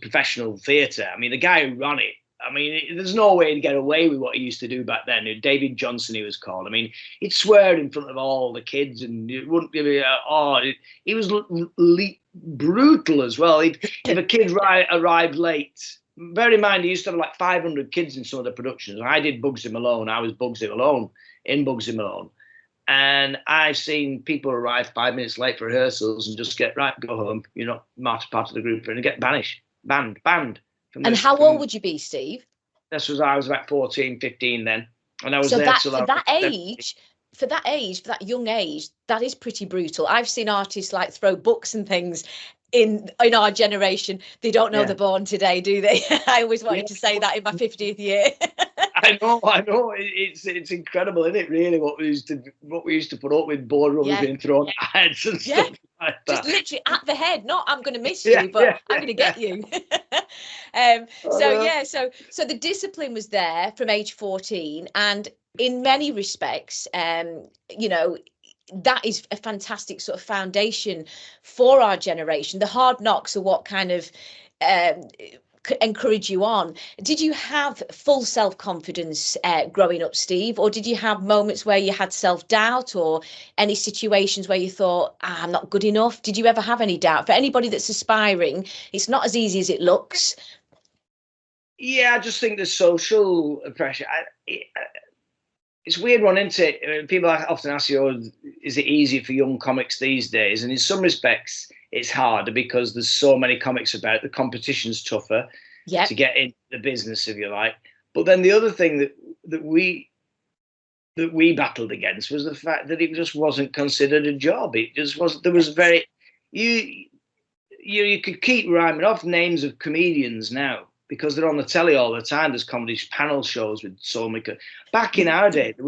professional theatre. I mean, the guy who ran it, there's no way to get away with what he used to do back then. David Johnson, he was called. I mean, he'd swear in front of all the kids and it wouldn't give it. He was brutal as well. If a kid arrived late, bear in mind, he used to have like 500 kids in some of the productions. I did Bugsy Malone. I was Bugsy Malone in Bugsy Malone. And I've seen people arrive 5 minutes late for rehearsals and just get, right, go home. You're not part of the group, and get banned. And how old would you be, Steve? I was about 14, 15 then. And I was so there till for that young age, that is pretty brutal. I've seen artists like throw books and things in our generation. They don't know they're born today, do they? I always wanted to say that in my 50th year. I know. It's incredible, isn't it? Really, what we used to put up with, boardrooms being thrown at heads and stuff like that. Just literally at the head. Not I'm going to miss you, but I'm going to get you. So the discipline was there from age 14, and in many respects, that is a fantastic sort of foundation for our generation. The hard knocks are what kind of encourage you on. Did you have full self-confidence growing up, Steve, or did you have moments where you had self-doubt, or any situations where you thought, I'm not good enough? Did you ever have any doubt? For anybody that's aspiring, it's not as easy as it looks. Yeah, I just think the social pressure. It's a weird one, isn't it? People often ask you, is it easier for young comics these days? And in some respects, it's harder because there's so many comics about. The competition's tougher to get into the business, if you like. But then the other thing that we battled against was the fact that it just wasn't considered a job. It just was. There was you could keep rhyming off names of comedians now, because they're on the telly all the time. There's comedy panel shows with so many. Back in our day, there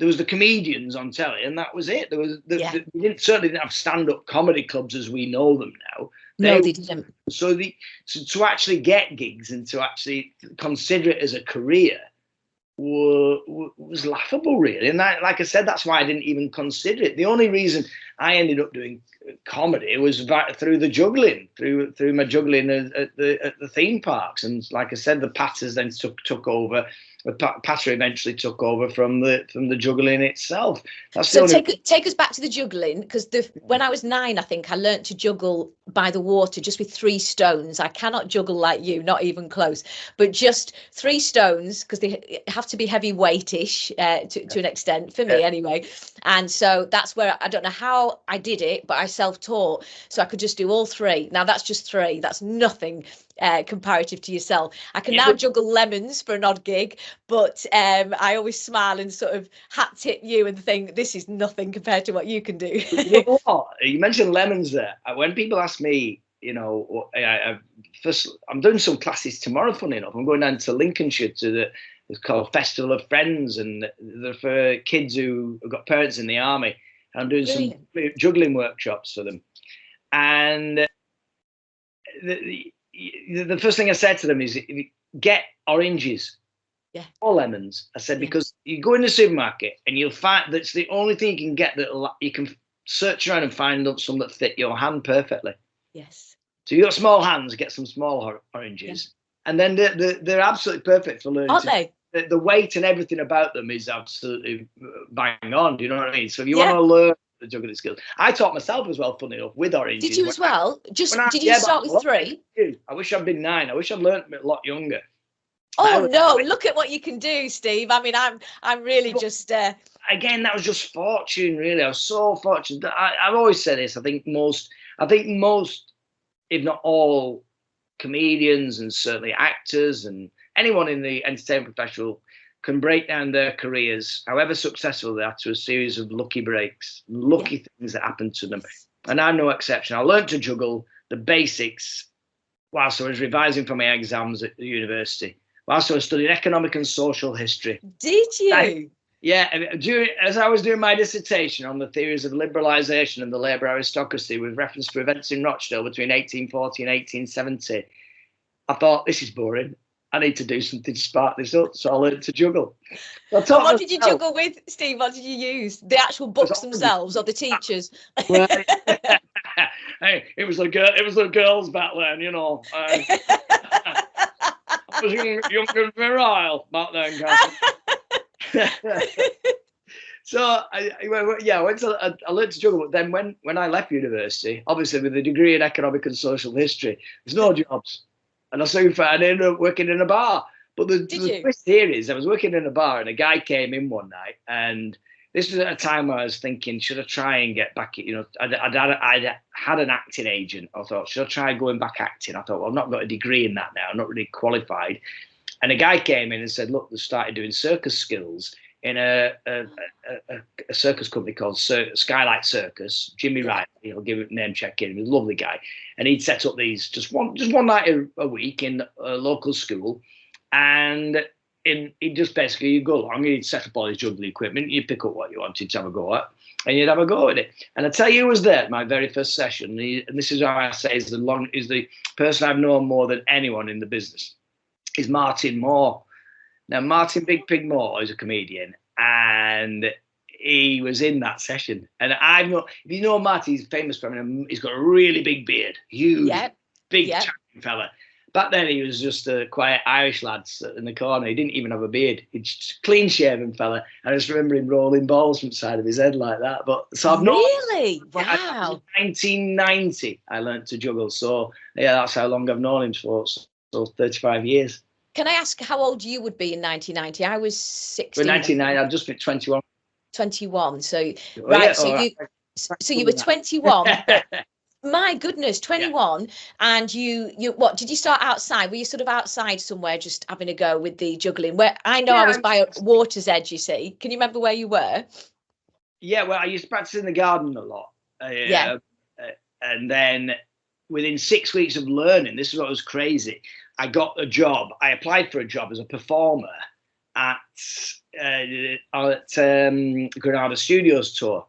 was the comedians on telly, and that was it. We certainly didn't have stand-up comedy clubs as we know them now. No, they didn't. So to actually get gigs and to actually consider it as a career was laughable, really. And that, like I said, that's why I didn't even consider it. The only reason I ended up doing comedy. It was through the juggling, through my juggling at the theme parks. And like I said, the Patters then took over. The Patter eventually took over from the juggling itself. That's so take us back to the juggling, because when I was 9, I think I learnt to juggle by the water just with 3 stones. I cannot juggle like you, not even close, but just 3 stones, because they have to be heavy weightish to an extent for me anyway. And so that's where I don't know how I did it, but I self-taught, so I could just do all 3. Now that's just 3. That's nothing comparative to yourself. I can now juggle lemons for an odd gig, but I always smile and sort of hat tip you and think this is nothing compared to what you can do. You know what? You mentioned lemons there. When people ask me, you know, I'm doing some classes tomorrow, funny enough. I'm going down to Lincolnshire to it's called Festival of Friends, and they're for kids who have got parents in the army. I'm doing some juggling workshops for them. And the first thing I said to them is, get oranges, or lemons. I said, because you go in the supermarket and you'll find that's the only thing you can get that you can search around and find some that fit your hand perfectly. Yes. So you got small hands, get some small oranges, and then they're absolutely perfect for learning. Aren't they? The weight and everything about them is absolutely bang on. Do you know what I mean? So if you want to learn the juggling skills, I taught myself as well. Funny enough, with oranges. Did you as well? Did you start with 3? I wish I'd been 9. I wish I'd learned a lot younger. Oh no! Look at what you can do, Steve. I mean, I'm really just. Again, that was just fortune, really. I was so fortunate. I've always said this. I think most, if not all, comedians and certainly actors and anyone in the entertainment professional can break down their careers, however successful they are, to a series of lucky breaks, lucky things that happen to them. And I'm no exception. I learned to juggle the basics whilst I was revising for my exams at the university, whilst I was studying economic and social history. Did you? As I was doing my dissertation on the theories of liberalisation and the labour aristocracy with reference to events in Rochdale between 1840 and 1870, I thought, this is boring. I need to do something to spark this up. So I learned to juggle. And what did you juggle with, Steve? What did you use? The actual books themselves or the teachers? Well, hey, it was a girls back then, you know. I was young and virile back then, Cathy. So I learned to juggle. But then when I left university, obviously with a degree in economic and social history, there's no jobs. And I ended up working in a bar. But the twist here is I was working in a bar and a guy came in one night, and this was at a time where I was thinking, should I try and get back, you know, I'd had an acting agent. I thought, should I try going back acting? I thought, well, I've not got a degree in that now. I'm not really qualified. And a guy came in and said, look, they started doing circus skills in a circus company called Skylight Circus. Jimmy Riley, I'll give it a name check in. He was a lovely guy, and he'd set up these just one night a week in a local school, and he'd just basically, you go along, he'd set up all his juggling equipment, you'd pick up what you wanted to have a go at, and you'd have a go at it. And I tell you, who was there at my very first session, and this is how I say is the person I've known more than anyone in the business, is Martin Moore. Now, Martin Big Pig Moore is a comedian, and he was in that session. And if you know Martin, he's famous for him. He's got a really big beard, huge, big fella. Back then, he was just a quiet Irish lad in the corner. He didn't even have a beard. He's just clean-shaven fella. I just remember him rolling balls from the side of his head like that. But so I've really, wow. 1990, I learned to juggle. So yeah, that's how long I've known him for. So 35 years. Can I ask how old you would be in 1990? I was 16. In 1990, I'd just been 21. 21. So right, so you were 21. My goodness, 21. And you what did you start outside? Were you sort of outside somewhere just having a go with the juggling? Where I know I was by water's edge, you see. Can you remember where you were? Yeah, well, I used to practice in the garden a lot. And then within 6 weeks of learning, this is what was crazy. I got a job. I applied for a job as a performer at Granada Studios tour,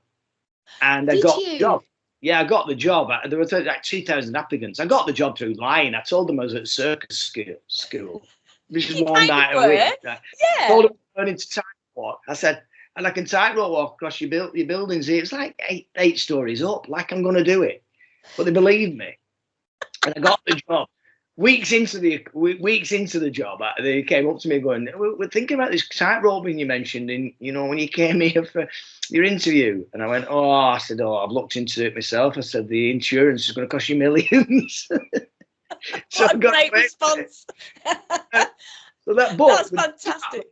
and I got the job. Yeah, I got the job. There were like 2,000 applicants. I got the job through lying. I told them I was at circus school. This is one night a week. I told them I went into time work. I said, and I can tightrope walk across your buildings here. It's like eight stories up, like I'm going to do it. But they believed me. And I got the job. Weeks into the job, they came up to me going, "We're thinking about this tightroping you mentioned in, when you came here for your interview." And I went, "Oh," I said, "Oh, I've looked into it myself." I said, "The insurance is going to cost you millions." So what a great response. So that book, that's fantastic.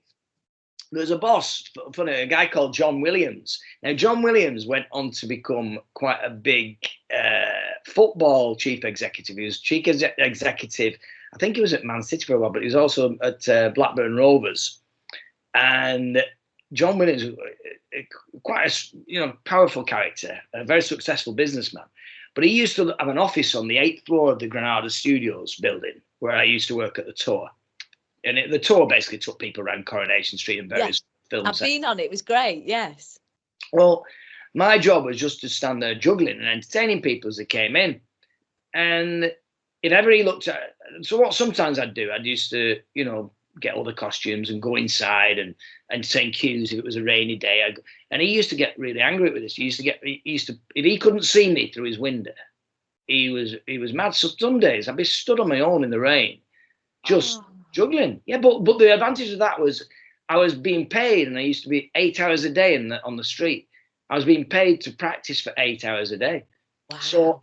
There's a boss, funny, a guy called John Williams. Now, John Williams went on to become quite a big football chief executive. He was chief executive, I think he was at Man City for a while, but he was also at Blackburn Rovers. And John Williams, quite a powerful character, a very successful businessman. But he used to have an office on the 8th floor of the Granada Studios building, where I used to work at the Tour. And the tour basically took people around Coronation Street and various films. I've been on it. It was great. Yes. Well, my job was just to stand there juggling and entertaining people as they came in. And if ever he looked at, so what sometimes I'd do, I'd used to, get all the costumes and go inside and entertain cues if it was a rainy day. And he used to get really angry with this. If he couldn't see me through his window, he was mad. So some days I'd be stood on my own in the rain, just juggling. Yeah, but the advantage of that was I was being paid, and I used to be 8 hours a day on the street. I was being paid to practice for 8 hours a day. Wow. So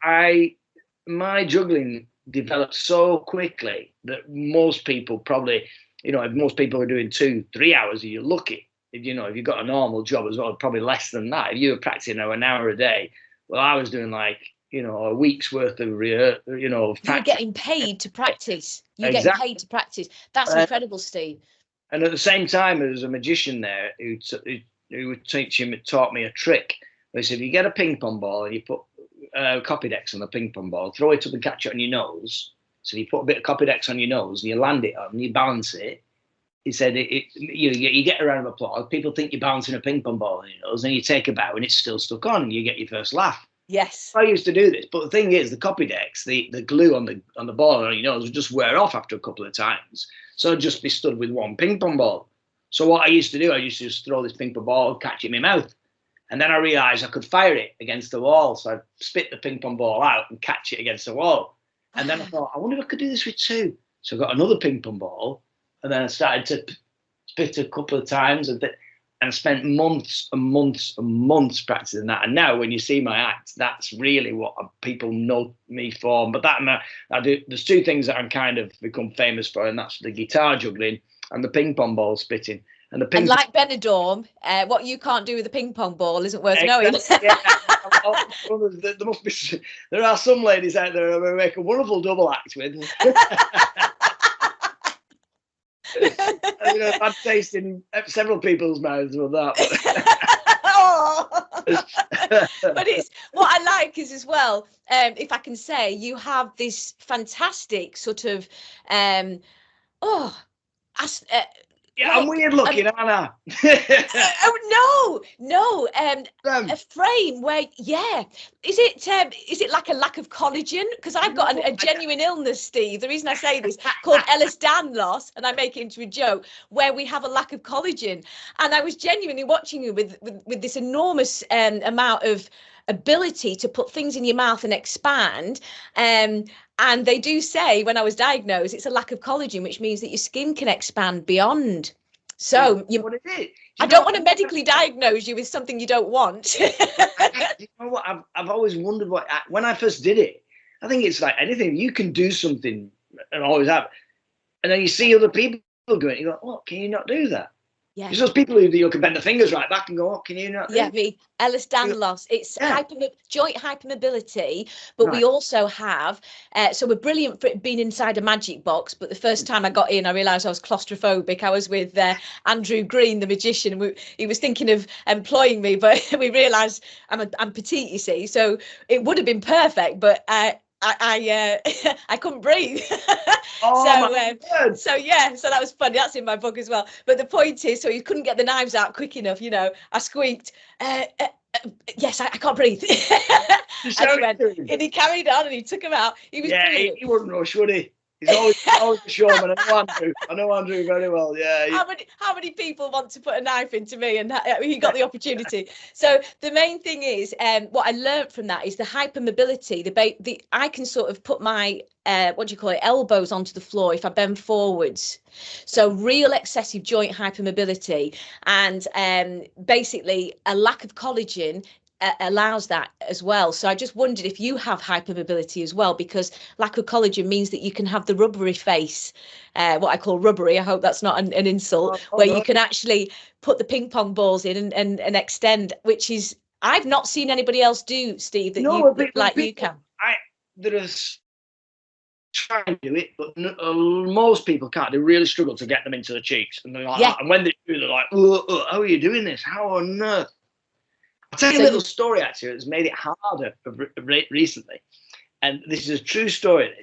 my juggling developed so quickly that most people probably, if most people are doing 2-3 hours, you're lucky. If you've got a normal job as well, probably less than that. If you were practicing an hour a day, well, I was doing like, a week's worth of, practice. You're getting paid to practice. You're Exactly. getting paid to practice. That's incredible, Steve. And at the same time, there was a magician there who taught me a trick. They said, if you get a ping pong ball and you put Copydex on the ping pong ball, throw it up and catch it on your nose. So you put a bit of Copydex on your nose and you land it on and you balance it. He said, you get a round of applause. People think you're balancing a ping pong ball on your nose, and you take a bow and it's still stuck on and you get your first laugh. Yes. I used to do this, but the thing is, the Copydex, the glue on the ball on your nose would just wear off after a couple of times. So I'd just be stood with one ping pong ball. So what I used to do, I used to just throw this ping pong ball, catch it in my mouth. And then I realised I could fire it against the wall. So I'd spit the ping pong ball out and catch it against the wall. And then I thought, I wonder if I could do this with two. So I got another ping pong ball. And then I started to spit a couple of times. And spent months and months and months practicing that. And now when you see my act, that's really what people know me for. But I do. There's two things that I'm kind of become famous for, and that's the guitar juggling and the ping pong ball spitting. And like Vandome, what you can't do with a ping pong ball isn't worth knowing. There are some ladies out there who make a wonderful double act with. Bad taste in several people's mouths with that. But it's what I like is as well, if I can say, you have this fantastic sort of I'm weird looking, aren't I? No. A frame where, is it like a lack of collagen? Because I've got a genuine illness, Steve. The reason I say this called Ehlers-Danlos, and I make it into a joke, where we have a lack of collagen. And I was genuinely watching you with this enormous amount of ability to put things in your mouth and expand. And they do say, when I was diagnosed, it's a lack of collagen, which means that your skin can expand beyond. So what is it? I don't want to medically diagnose you with something you don't want. You know what? I've always wondered when I first did it, I think it's like anything. You can do something and always have. And then you see other people doing it. You go, what? Can you not do that? Yeah. There's those people who you can bend the fingers right back and go, "What can you not do?" Yeah, me. Ehlers-Danlos. It's joint hypermobility, but we also have. So we're brilliant for being inside a magic box. But the first time I got in, I realised I was claustrophobic. I was with Andrew Green, the magician. He was thinking of employing me, but we realised I'm petite, you see. So it would have been perfect, but I couldn't breathe. So that was funny. That's in my book as well. But the point is, so you couldn't get the knives out quick enough. I squeaked. Yes, I can't breathe. And he carried on and he took him out. He was brilliant. He wouldn't rush, would he? He's always a showman. I know Andrew very well. Yeah. How many people want to put a knife into me, and he got the opportunity? So the main thing is, what I learned from that is the hypermobility. The I can sort of put my what do you call it, elbows onto the floor if I bend forwards. So real excessive joint hypermobility, and basically a lack of collagen allows that as well. So I just wondered if you have hypermobility as well, because lack of collagen means that you can have the rubbery face, what I call rubbery. I hope that's not an insult, where you can actually put the ping pong balls in and extend, which is I've not seen anybody else do, Steve, that you can. There is try and do it, but most people can't. They really struggle to get them into the cheeks, and they're like, and when they do, they're like, how are you doing this? How on earth? I'll tell you a little story actually that's made it harder recently, and this is a true story.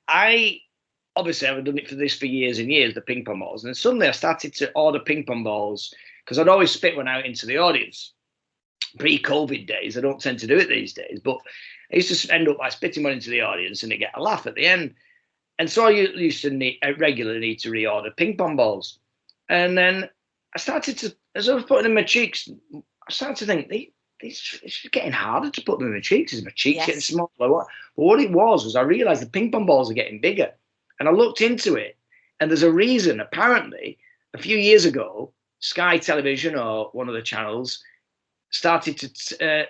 I've done it for years and years, the ping pong balls, and then suddenly I started to order ping pong balls because I'd always spit one out into the audience. Pre-COVID days, I don't tend to do it these days, but I used to end up by spitting one into the audience and they get a laugh at the end. And so I used to regularly need to reorder ping pong balls, and then I started to, as I was putting them in my cheeks, I started to think, it's getting harder to put them in my cheeks. Is my cheeks getting smaller? But what it was I realised the ping pong balls are getting bigger. And I looked into it, and there's a reason. Apparently, a few years ago, Sky Television or one of the channels started to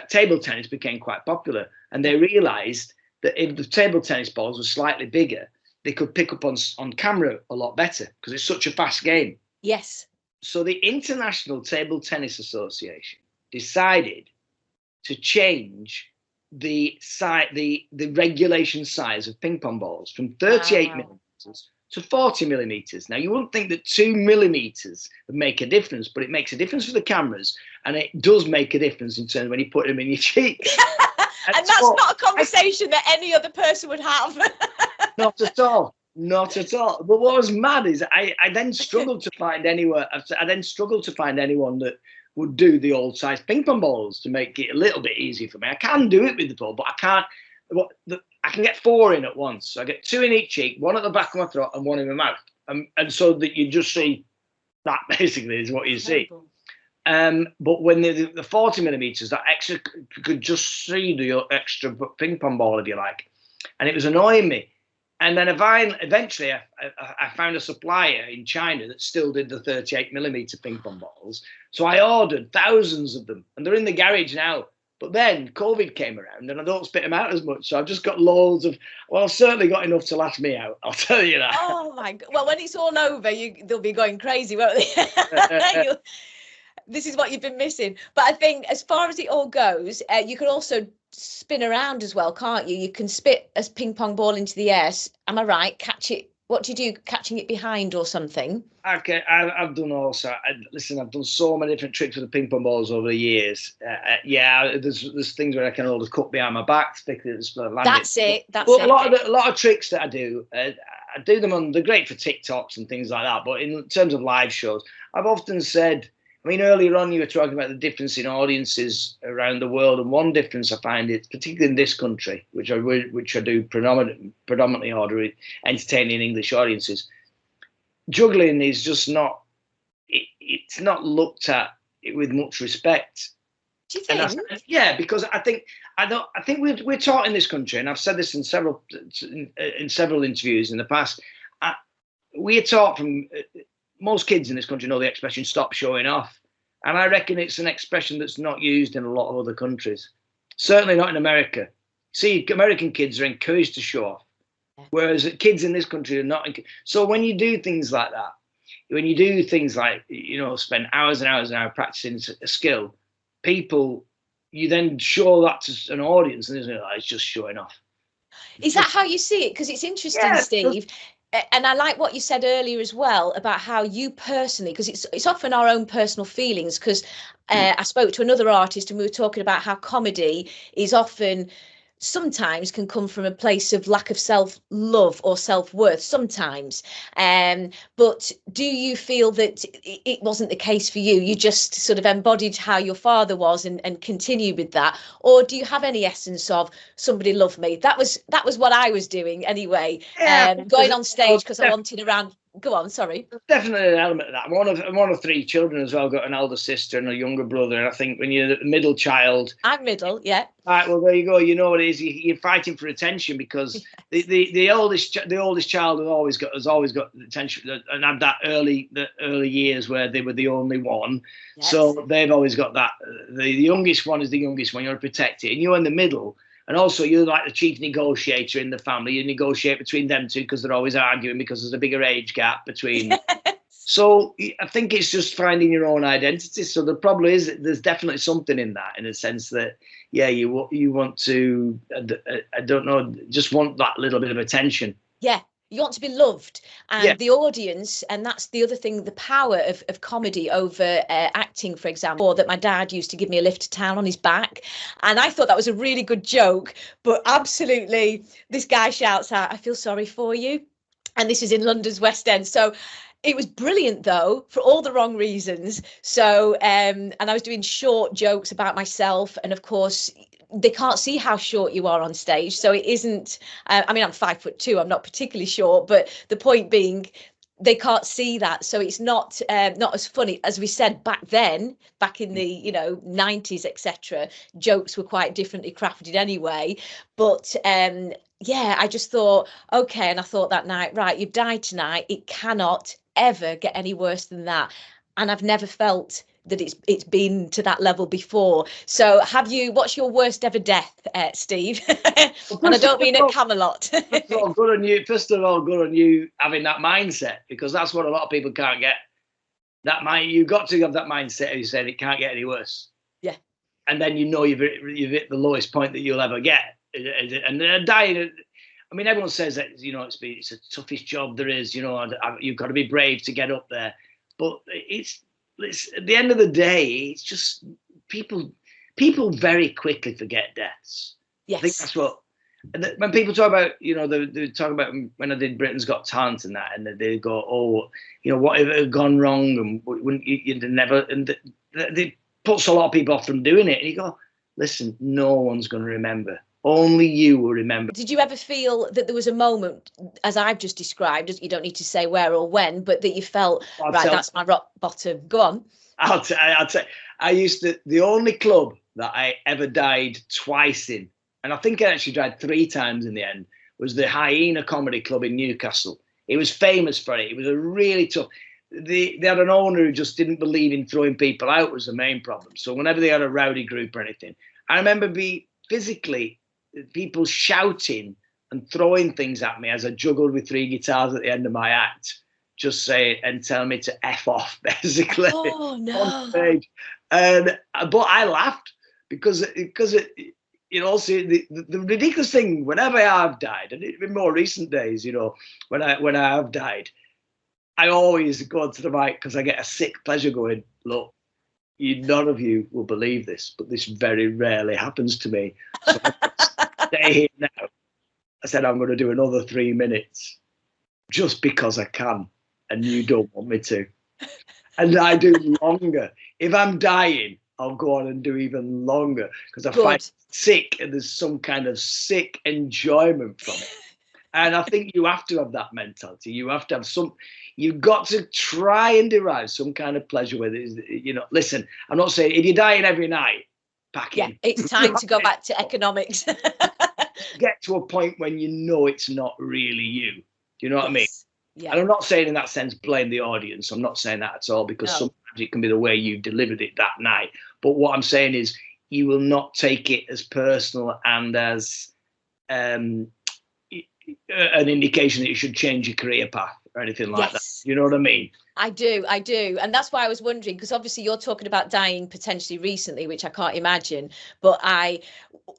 table tennis became quite popular, and they realised that if the table tennis balls were slightly bigger, they could pick up on camera a lot better because it's such a fast game. Yes. So the International Table Tennis Association decided to change the regulation size of ping pong balls from 38 millimeters to 40 millimeters. Now, you wouldn't think that 2 millimeters would make a difference, but it makes a difference for the cameras, and it does make a difference in terms of when you put them in your cheek. And that's not a conversation that any other person would have. Not at all. Not at all. But what was mad is I then struggled to find anyone that would do the old size ping pong balls to make it a little bit easier for me. I can do it with the ball, but I can't. I can get 4 in at once. So I get 2 in each cheek, 1 at the back of my throat and 1 in my mouth. And so that you just see that basically is what you see. But when the 40 millimeters, that extra, you could just see the extra ping pong ball, if you like. And it was annoying me. And then eventually I found a supplier in China that still did the 38 millimeter ping pong balls. So I ordered thousands of them, and they're in the garage now. But then COVID came around and I don't spit them out as much. So I've just got loads of, well, I've certainly got enough to last me out. I'll tell you that. Oh my God. Well, when it's all over, they'll be going crazy, won't they? This is what you've been missing. But I think as far as it all goes, you can also spin around as well, can't you? You can spit a ping pong ball into the air. Am I right? Catch it. What do you do? Catching it behind or something? Okay, I've done also. Listen, I've done so many different tricks with the ping pong balls over the years. There's things where I can hold a cup behind my back, stick it, That's it. A lot of tricks that I do. I do them they're great for TikToks and things like that. But in terms of live shows, I've often said. I mean, earlier on you were talking about the difference in audiences around the world, and one difference I find is particularly in this country, which I do predominantly order entertaining English audiences. Juggling is just not. It's not looked at with much respect. Do you think? Yeah, because I think we're taught in this country, and I've said this in several interviews in the past. We're taught from. Most kids in this country know the expression "stop showing off," and I reckon it's an expression that's not used in a lot of other countries. Certainly not in America. See, American kids are encouraged to show off, whereas kids in this country are not. So when you do things like that, when you do things like spend hours and hours and hours practicing a skill, you then show that to an audience, and it's just showing off. Is that how you see it? Because it's interesting, Steve. And I like what you said earlier as well about how you personally, because it's often our own personal feelings, because I spoke to another artist and we were talking about how comedy is often sometimes can come from a place of lack of self-love or self-worth sometimes. But do you feel that it wasn't the case for you? You just sort of embodied how your father was and continued with that? Or do you have any essence of somebody loved me? That was what I was doing anyway. Yeah, Going on stage because I wanted around. Go on, sorry. There's definitely an element of that. I'm one of three children as well. I've got an elder sister and a younger brother. And I think when you're the middle child, I'm middle, yeah. right, well, there you go. You know what it is. You're fighting for attention because the oldest child has always got attention and had that the early years where they were the only one. Yes. So they've always got that. The youngest one is the youngest one. You're protected, and you're in the middle. And also, you're like the chief negotiator in the family. You negotiate between them two because they're always arguing because there's a bigger age gap between them. So I think it's just finding your own identity. So the problem is there's definitely something in that, in a sense that, yeah, you want to, I don't know, just want that little bit of attention. Yeah. You want to be loved, and Yeah. the audience, and that's the other thing, the power of comedy over acting, for example, or that my dad used to give me a lift to town on his back. And I thought that was a really good joke, but absolutely, this guy shouts out, "I feel sorry for you." And this is in London's West End. So it was brilliant, though, for all the wrong reasons. So, and I was doing short jokes about myself. And of course, they can't see how short you are on stage. So it isn't, I mean, I'm 5'2", I'm not particularly short, but the point being, they can't see that. So it's not as funny. As we said back then, back in the 90s, etc., jokes were quite differently crafted anyway. But yeah, I just thought, okay. And I thought that night, right, you've died tonight. It cannot ever get any worse than that. And I've never felt that it's been to that level before. So what's your worst ever death, Steve? And I don't mean at Camelot. First of all, good on you having that mindset, because that's what a lot of people can't get. That mind, you've got to have that mindset. You said it can't get any worse. Yeah. And then you've hit the lowest point that you'll ever get. And dying. I mean, everyone says that it's the toughest job there is. You've got to be brave to get up there. But it's at the end of the day, it's just people very quickly forget deaths. Yes. I think that's what. When people talk about, they talk about when I did Britain's Got Talent and that, and they go, oh, what if it had gone wrong, and wouldn't you never, and they puts a lot of people off from doing it. And you go, listen, no one's going to remember. Only you will remember. Did you ever feel that there was a moment, as I've just described, you don't need to say where or when, but that you felt, that's my rock bottom? Go on. I'll tell you, the only club that I ever died twice in, and I think I actually died 3 times in the end, was the Hyena Comedy Club in Newcastle. It was famous for it. It was a really tough. They had an owner who just didn't believe in throwing people out was the main problem. So whenever they had a rowdy group or anything, I remember physically people shouting and throwing things at me as I juggled with 3 guitars at the end of my act, just saying and telling me to F off, basically. Oh no! On stage. But I laughed because the ridiculous thing, whenever I've died, and in more recent days, when I have died, I always go onto the mic because I get a sick pleasure going, look, none of you will believe this, but this very rarely happens to me. So stay here now. I said, I'm going to do another 3 minutes just because I can, and you don't want me to. And I do longer. If I'm dying, I'll go on and do even longer because I find sick, and there's some kind of sick enjoyment from it. And I think you have to have that mentality. You have to have you've got to try and derive some kind of pleasure with it. Listen, I'm not saying if you're dying every night, pack in. Yeah, it's time to go back to economics. Get to a point when it's not really you. Do you know what I mean? Yeah. And I'm not saying in that sense blame the audience. I'm not saying that at all, because sometimes it can be the way you delivered it that night. But what I'm saying is you will not take it as personal and as an indication that you should change your career path or anything like that. You know what I mean? I do. And that's why I was wondering, because obviously you're talking about dying potentially recently, which I can't imagine. But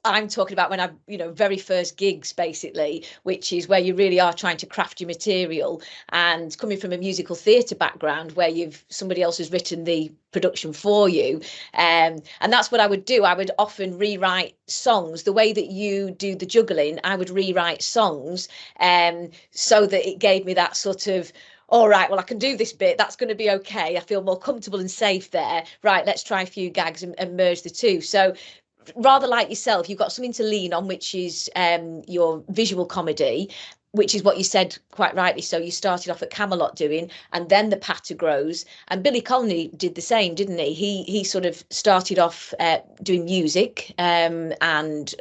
I'm talking about when I, very first gigs, basically, which is where you really are trying to craft your material, and coming from a musical theatre background where somebody else has written the production for you. And that's what I would do. I would often rewrite songs the way that you do the juggling. I would rewrite songs so that it gave me that sort of, all right, well, I can do this bit. That's going to be okay. I feel more comfortable and safe there. Right, let's try a few gags and merge the two. So rather like yourself, you've got something to lean on, which is your visual comedy, which is what you said quite rightly. So you started off at Camelot doing, and then the patter grows. And Billy Connolly did the same, didn't he? He sort of started off doing music, and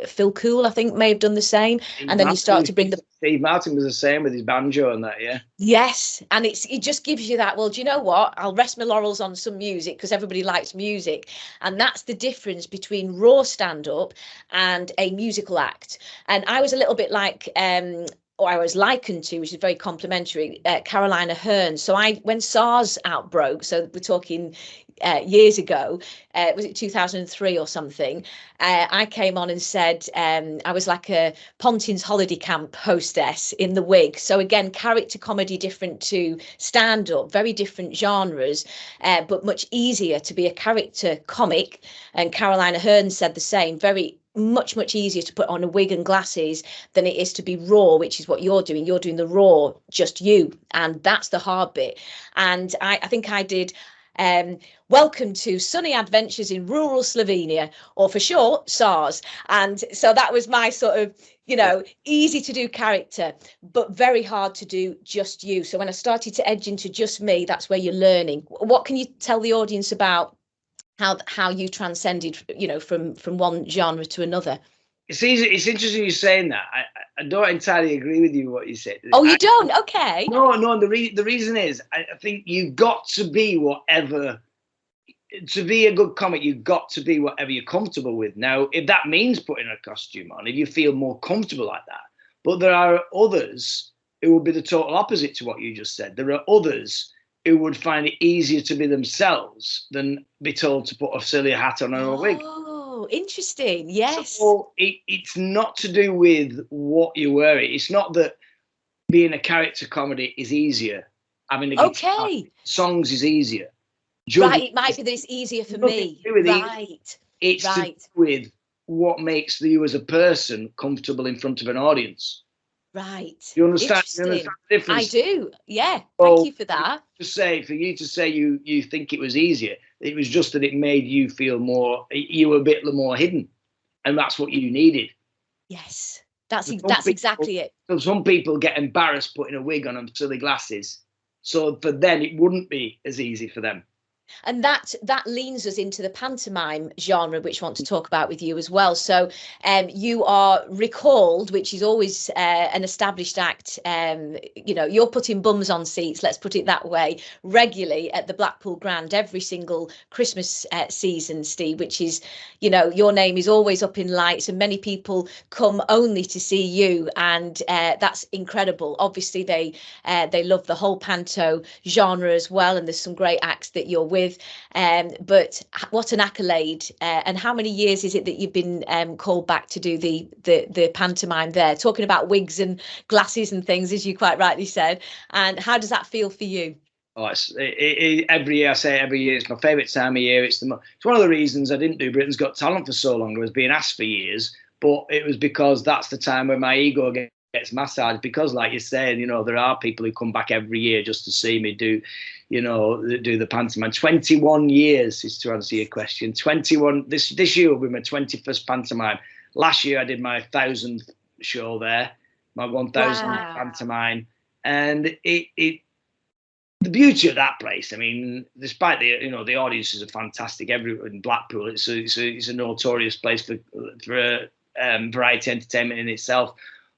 Phil Cool, I think, may have done the same. And then you start to bring the... Steve Martin was the same with his banjo and that, yeah. Yes, and it just gives you that, well, do you know what? I'll rest my laurels on some music because everybody likes music. And that's the difference between raw stand-up and a musical act. And I was a little bit like... or I was likened to, which is very complimentary, Carolina Hearn. So when SARS outbroke, so we're talking years ago, was it 2003 or something, I came on and said I was like a Pontins holiday camp hostess in the wig. So again, character comedy, different to stand-up, very different genres, but much easier to be a character comic. And Carolina Hearn said the same, much easier to put on a wig and glasses than it is to be raw, which is what you're doing. You're doing the raw, just you, and that's the hard bit. And I think I did welcome to sunny adventures in rural Slovenia, or for short, SARS. And so that was my sort of, easy to do character, but very hard to do just you. So when I started to edge into just me, that's where you're learning. What can you tell the audience about how you transcended, from one genre to another? It's interesting you saying that. I don't entirely agree with you what you said. Oh, you don't? Okay. No. The reason is I think you've got to be whatever. To be a good comic, you've got to be whatever you're comfortable with. Now, if that means putting a costume on, if you feel more comfortable like that, but there are others who would be the total opposite to what you just said. There are others who would find it easier to be themselves than be told to put a silly hat on or a wig. Oh, interesting. Yes. So it's not to do with what you're wearing. It's not that being a character comedy is easier. Having a guitar, songs is easier. Right, it might be that it's easier for me. Right. It's to do with what makes you as a person comfortable in front of an audience. Right. You understand the difference? I do. Yeah. Thank you for that. For you to say you think it was easier, it was just that it made you feel you were a bit more hidden, and that's what you needed. Yes. That's exactly it. So some people get embarrassed putting a wig on and silly glasses. So for them, it wouldn't be as easy for them. And that leans us into the pantomime genre, which I want to talk about with you as well. So you are recalled, which is always an established act. You're putting bums on seats, let's put it that way, regularly at the Blackpool Grand every single Christmas season, Steve, which is, your name is always up in lights, and many people come only to see you. And that's incredible. Obviously, they love the whole panto genre as well. And there's some great acts that you're with. But what an accolade. And how many years is it that you've been called back to do the pantomime there, talking about wigs and glasses and things, as you quite rightly said? And how does that feel for you? Oh, every year, I say every year, it's my favourite time of year. It's one of the reasons I didn't do Britain's Got Talent for so long. I was being asked for years, but it was because that's the time where my ego gets massaged, because like you're saying, there are people who come back every year just to see me do the pantomime. 21 years is to answer your question. 21. This year will be my 21st pantomime. Last year I did my 1000th show there, my 1000th pantomime, and the beauty of that place. I mean, despite the audiences are fantastic. Everywhere in Blackpool, it's a notorious place for variety entertainment in itself.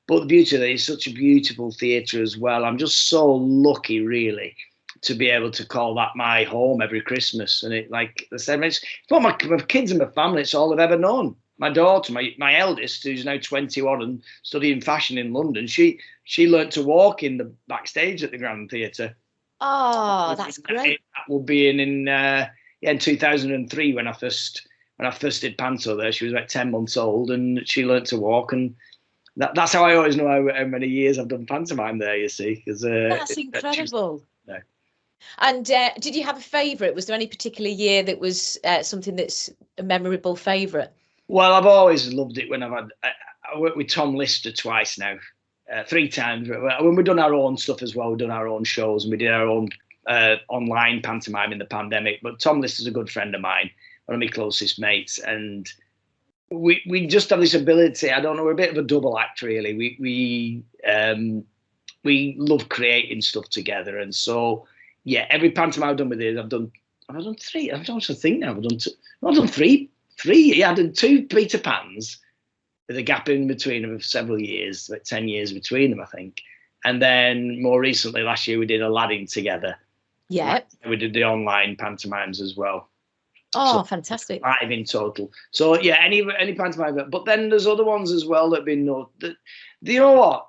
But the beauty of it is such a beautiful theatre as well. I'm just so lucky, really, to be able to call that my home every Christmas. And it, like I said, it's what my kids and my family, it's all I've ever known. My daughter, my eldest, who's now 21 and studying fashion in London, she learnt to walk in the backstage at the Grand Theatre. Oh, that's great. That will be in 2003 when I first did panto there. She was about 10 months old and she learnt to walk, and that's how I always know how many years I've done pantomime there, you see. That's incredible. No. And did you have a favourite? Was there any particular year that was something that's a memorable favourite? Well, I've always loved it when I worked with Tom Lister twice now, 3 times. When we've done our own stuff as well, we've done our own shows and we did our own online pantomime in the pandemic. But Tom Lister's a good friend of mine, one of my closest mates, and we just have this ability. I don't know, we're a bit of a double act, really. We love creating stuff together, and so yeah, every pantomime I've done with it, I've done 3. I don't think now. I've done 3. Yeah, I did 2 Peter Pans with a gap in between them of several years, like 10 years between them, I think. And then more recently, last year, we did Aladdin together. Yeah. We did the online pantomimes as well. Oh, so, fantastic. 5 in total. So yeah, any pantomime. But then there's other ones as well that have been noted. You know what?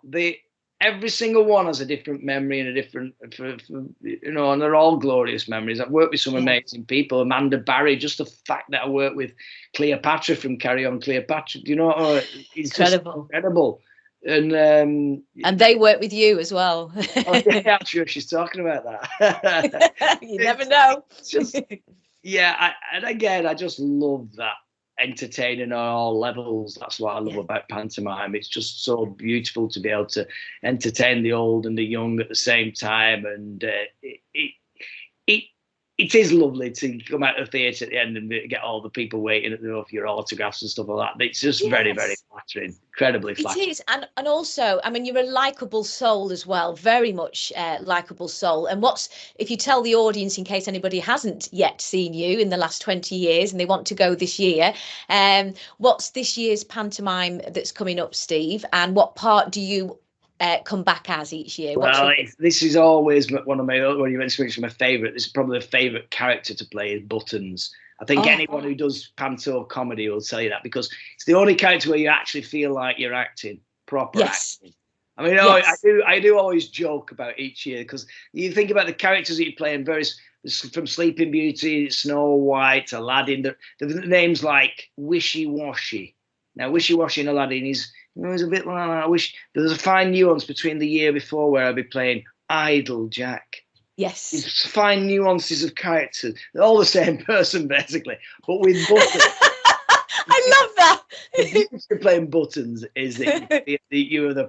Every single one has a different memory and a different, and they're all glorious memories. I've worked with some amazing people. Amanda Barry, just the fact that I worked with Cleopatra from Carry On Cleopatra, it's incredible. And they work with you as well. I'm sure she's talking about that. You never know. It's just, and again, I just love that. Entertaining on all levels. That's what I love about pantomime. It's just so beautiful to be able to entertain the old and the young at the same time, and it is lovely to come out of the theatre at the end and get all the people waiting at for your autographs and stuff like that. It's just very, very flattering, incredibly flattering. It is, and also, I mean, you're a likeable soul as well, very much likeable soul. And if you tell the audience, in case anybody hasn't yet seen you in the last 20 years and they want to go this year, what's this year's pantomime that's coming up, Steve? And what part do you come back as each year? Well, this is always one of my, when you mentioned my favourite, this is probably the favourite character to play is Buttons. I think anyone who does panto comedy will tell you that, because it's the only character where you actually feel like you're acting, proper acting. I mean, I do always joke about each year, because you think about the characters that you play in various, from Sleeping Beauty, Snow White, Aladdin, the names like Wishy Washy. Now, Wishy Washy and Aladdin is, it's a bit like that. I wish there was a fine nuance between the year before where I'd be playing Idle Jack. Yes. It's fine nuances of characters. They're all the same person, basically, but with Buttons. I love that. The beauty of playing Buttons is that you have a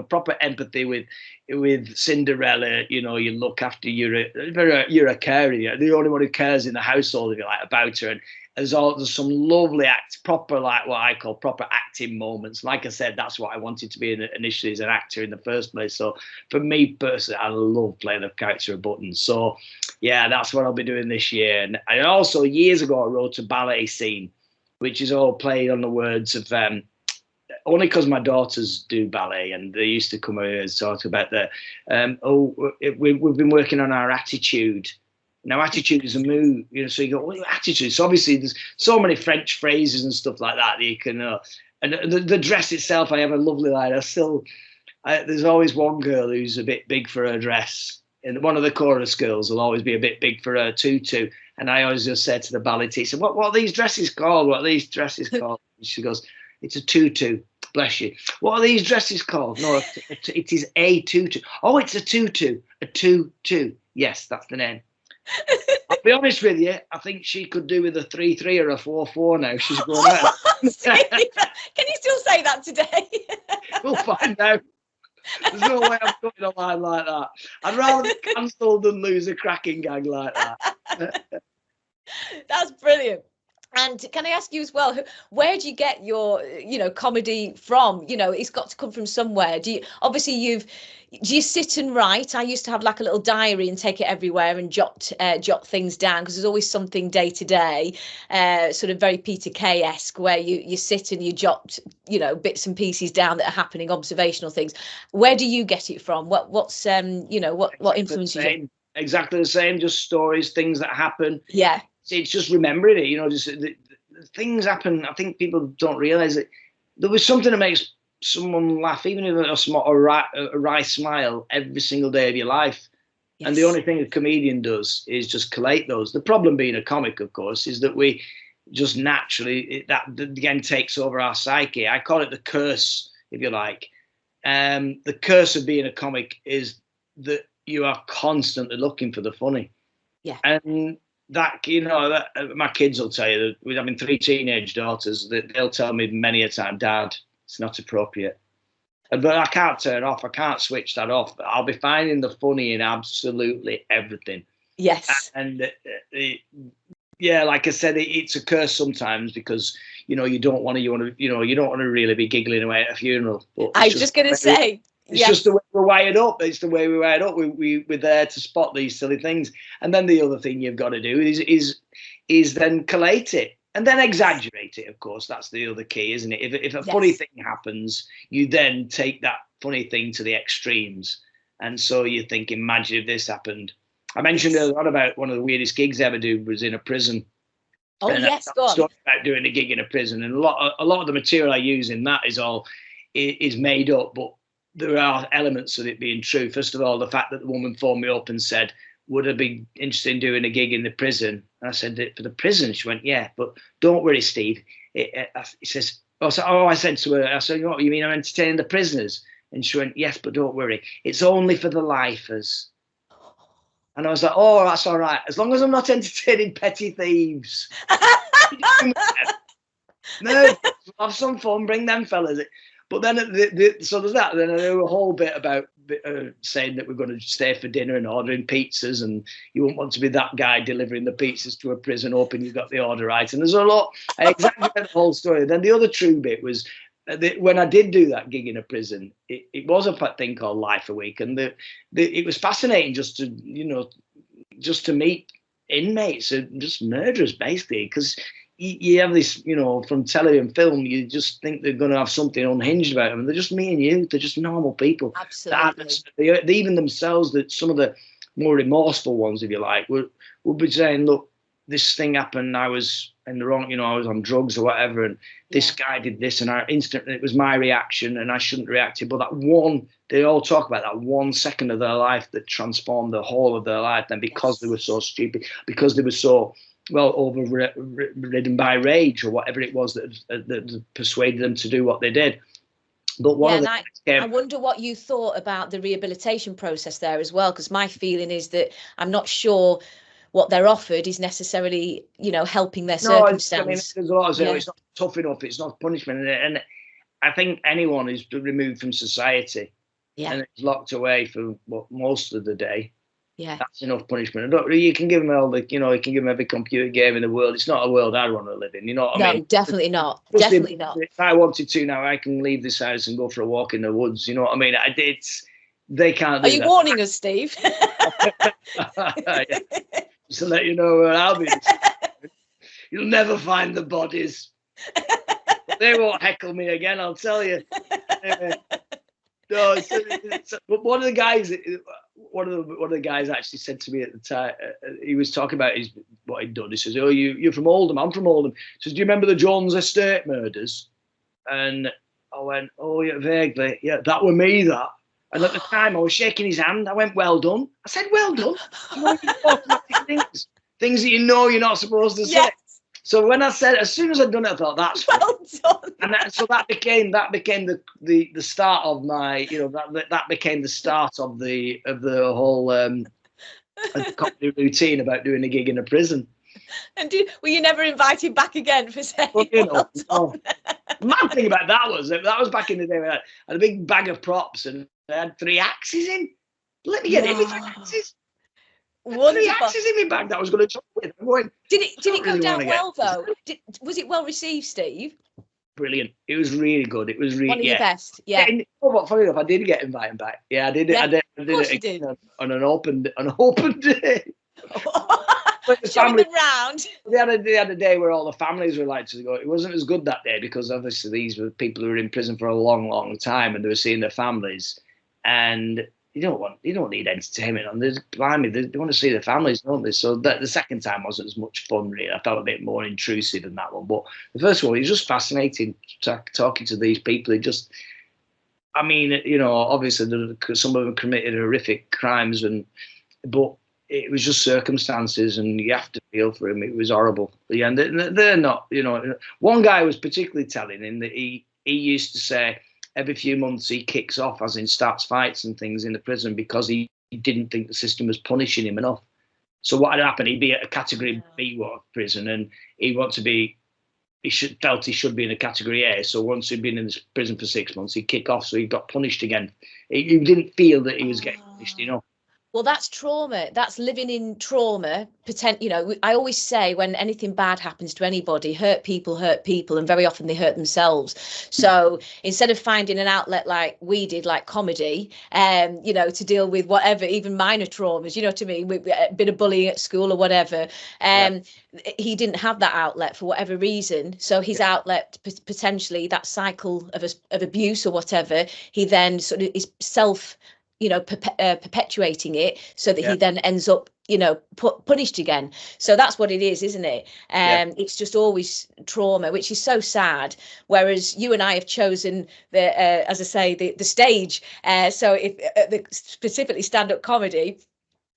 proper empathy with Cinderella. You look after, you're a carer. You're the only one who cares in the household, if you like, about her. And there's some lovely proper, like what I call proper acting moments. Like I said, that's what I wanted to be initially as an actor in the first place. So for me personally, I love playing the character of Buttons. So yeah, that's what I'll be doing this year. And also years ago, I wrote a ballet scene, which is all played on the words of, only because my daughters do ballet and they used to come here and talk about we've been working on our attitude. Now, attitude is a mood, so you go, well, attitude. So obviously there's so many French phrases and stuff like that you can, and the dress itself, I have a lovely line. There's always one girl who's a bit big for her dress. And one of the chorus girls will always be a bit big for her tutu. And I always just said to the ballet teacher, what are these dresses called? What are these dresses called? And she goes, it's a tutu. Bless you. What are these dresses called? No, it is a tutu. Oh, it's a tutu. A tutu. Yes, that's the name. I'll be honest with you, I think she could do with a 3-3 or a 4-4 now. She's going out. Can you still say that today? We'll find out. There's no way I'm putting a line like that. I'd rather be cancelled than lose a cracking gag like that. That's brilliant. And can I ask you as well, where do you get your, comedy from? It's got to come from somewhere. Do you sit and write? I used to have like a little diary and take it everywhere and jot things down, because there's always something day to day, sort of very Peter Kay-esque, where you sit and you jot, bits and pieces down that are happening, observational things. Where do you get it from? What's what influences you? Exactly the same, just stories, things that happen. Yeah. It's just remembering it, just the things happen. I think people don't realize that there was something that makes someone laugh, even if it's a wry smile every single day of your life. And the only thing a comedian does is just collate those. The problem being a comic, of course, is that we just naturally, that again takes over our psyche. I call it the curse, if you like. The curse of being a comic is that you are constantly looking for the funny. Yeah. And that, you know, that, my kids will tell you, that with having 3 teenage daughters, that they'll tell me many a time, Dad, it's not appropriate. But I can't turn off. I can't switch that off. I'll be finding the funny in absolutely everything. Yes. And yeah, like I said, it's a curse sometimes because you don't want to really be giggling away at a funeral. But I was just going to say, it's just the way we're wired up. It's the way we're wired up. We're there to spot these silly things. And then the other thing you've got to do is then collate it. And then exaggerate it, of course. That's the other key, isn't it? If a funny thing happens, you then take that funny thing to the extremes. And so you think, imagine if this happened. I mentioned earlier on about one of the weirdest gigs I ever did was in a prison. Oh, and yes, go on. About doing a gig in a prison. And a lot of the material I use in that is made up, but there are elements of it being true. First of all, the fact that the woman phoned me up and said, would I be interested in doing a gig in the prison? And I said, for the prison? She went, yeah, but don't worry, Steve. He says, I said to her, I said, what, you mean I'm entertaining the prisoners? And she went, yes, but don't worry. It's only for the lifers. And I was like, oh, that's all right. As long as I'm not entertaining petty thieves. No, have some fun, bring them fellas. But then, so there's that. Then I do a whole bit about saying that we're going to stay for dinner and ordering pizzas, and you won't want to be that guy delivering the pizzas to a prison, hoping you got the order right. And there's a lot. I exaggerated the whole story. Then the other true bit was when I did do that gig in a prison, it was a thing called Life a Week, and it was fascinating just to meet inmates, just murderers, basically, because you have this, from telly and film, you just think they're going to have something unhinged about them. They're just me and you. They're just normal people. Absolutely. They even themselves, that some of the more remorseful ones, if you like, would be saying, look, this thing happened. I was in the wrong, I was on drugs or whatever. And this guy did this, and it was my reaction, and I shouldn't react. But they all talk about that 1 second of their life that transformed the whole of their life. Then because they were so stupid, because they were so overridden by rage or whatever it was that persuaded them to do what they did. But I wonder what you thought about the rehabilitation process there as well, because my feeling is that I'm not sure what they're offered is necessarily, helping their circumstance. There's a lot of it's not tough enough, it's not punishment, and I think anyone who's removed from society and is locked away for most of the day. Yeah, that's enough punishment. You can give them you can give them every computer game in the world. It's not a world I want to live in. You know what I mean? No, definitely not. Definitely not. If I wanted to now, I can leave this house and go for a walk in the woods. You know what I mean? They can't. Are you warning us, Steve? Just to let you know where I'll be. You'll never find the bodies. They won't heckle me again, I'll tell you. No, but one of the guys actually said to me at the time, he was talking about what he'd done. He says, "Oh, you're from Oldham. I'm from Oldham." He says, "Do you remember the Jones Estate murders?" And I went, "Oh, yeah, vaguely. Yeah, that were me, that." And at the time, I was shaking his hand. I went, "Well done." I said, "Well done." Things that you're not supposed to say. Yes. So when I said, as soon as I'd done it, I thought, that's well done. And so that became the start of my, that became the start of the whole comedy routine about doing a gig in a prison. And were you never invited back again for saying well done? Mad thing about that was back in the day when I had a big bag of props and I had 3 axes in. Let me get in with 3 axes. Wonderful. 3 axes in my bag that I was going to talk with. Did it go down well though? Was it well received, Steve? Brilliant. It was really good. It was really one of your best. Yeah. Funny enough, I did get invited back. Yeah, I did it. Yeah, I did it did. On an open day. Showing them round. They had a day where all the families were like to go. It wasn't as good that day because obviously these were people who were in prison for a long, long time and they were seeing their families. And you don't need entertainment on this. Blimey, they want to see their families, don't they? So the second time wasn't as much fun, really. I felt a bit more intrusive than that one. But the first one, it was just fascinating talking to these people. Obviously some of them committed horrific crimes and but it was just circumstances, and you have to feel for him. It was horrible. Yeah, and they're not, one guy was particularly telling in that he used to say every few months he kicks off, as in starts fights and things in the prison, because he didn't think the system was punishing him enough. So what had happened, he'd be at a category B prison, and he felt he should be in a category A. So once he'd been in this prison for 6 months, he'd kick off, so he got punished again. He didn't feel that he was getting punished enough. Well, that's trauma. That's living in trauma. I always say when anything bad happens to anybody, hurt people, and very often they hurt themselves. So instead of finding an outlet like we did, like comedy, to deal with whatever, even minor traumas, you know what I mean, a bit of bullying at school or whatever, he didn't have that outlet for whatever reason. So his outlet, potentially that cycle of abuse or whatever, he then sort of is perpetuating it, so that he then ends up punished again. So that's what it is, isn't it? It's just always trauma, which is so sad. Whereas you and I have chosen as I say, the stage. So if specifically stand-up comedy,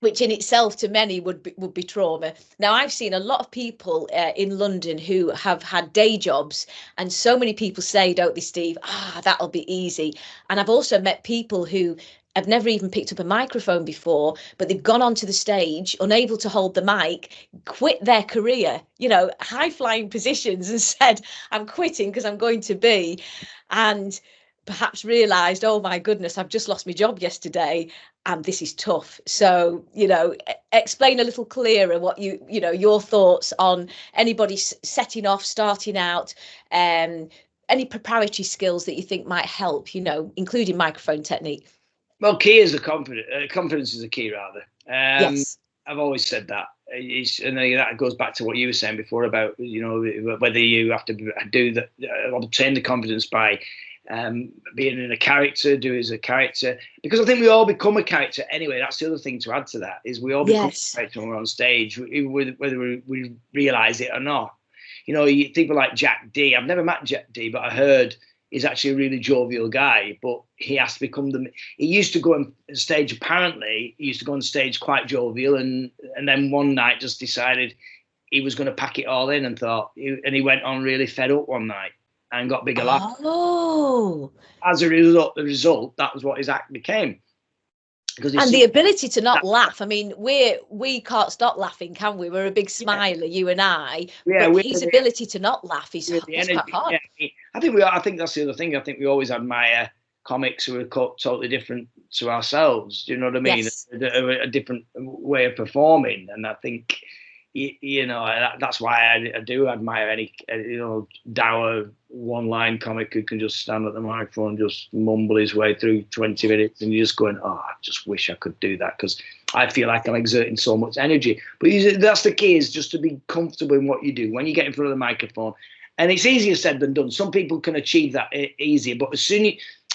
which in itself to many would be trauma. Now, I've seen a lot of people in London who have had day jobs, and so many people say, don't they, Steve, that'll be easy. And I've also met people who have never even picked up a microphone before, but they've gone onto the stage, unable to hold the mic, quit their career, high-flying positions, and said, I'm quitting because I'm going to be, and perhaps realised, oh my goodness, I've just lost my job yesterday, and this is tough. So, explain a little clearer what your thoughts on anybody setting off, starting out, any preparatory skills that you think might help, including microphone technique. Well, key is the confidence. Confidence is the key, rather. Yes. I've always said that. And that goes back to what you were saying before about, whether you have to obtain the confidence by being in a character, do as a character. Because I think we all become a character anyway. That's the other thing to add to that, is we all become a character when we're on stage, whether we realise it or not. People like Jack D. I've never met Jack D, but I heard he's actually a really jovial guy, but he has to become he used to go on stage, apparently, he used to go on stage quite jovial, and then one night just decided he was going to pack it all in, and he went on really fed up one night and got bigger laughs. Oh. As a result, that was what his act became. And the ability to not laugh. I mean, we can't stop laughing, can we? We're a big smiler, you and I. Yeah, but his ability to not laugh is quite hard. Yeah. I think that's the other thing. I think we always admire comics who are totally different to ourselves. Do you know what I mean? Yes. A different way of performing, and I think that's why I do admire any dour one-line comic who can just stand at the microphone and just mumble his way through 20 minutes, and you're just going, I just wish I could do that, because I feel like I'm exerting so much energy. But that's the key, is just to be comfortable in what you do when you get in front of the microphone. And it's easier said than done. Some people can achieve that easier, but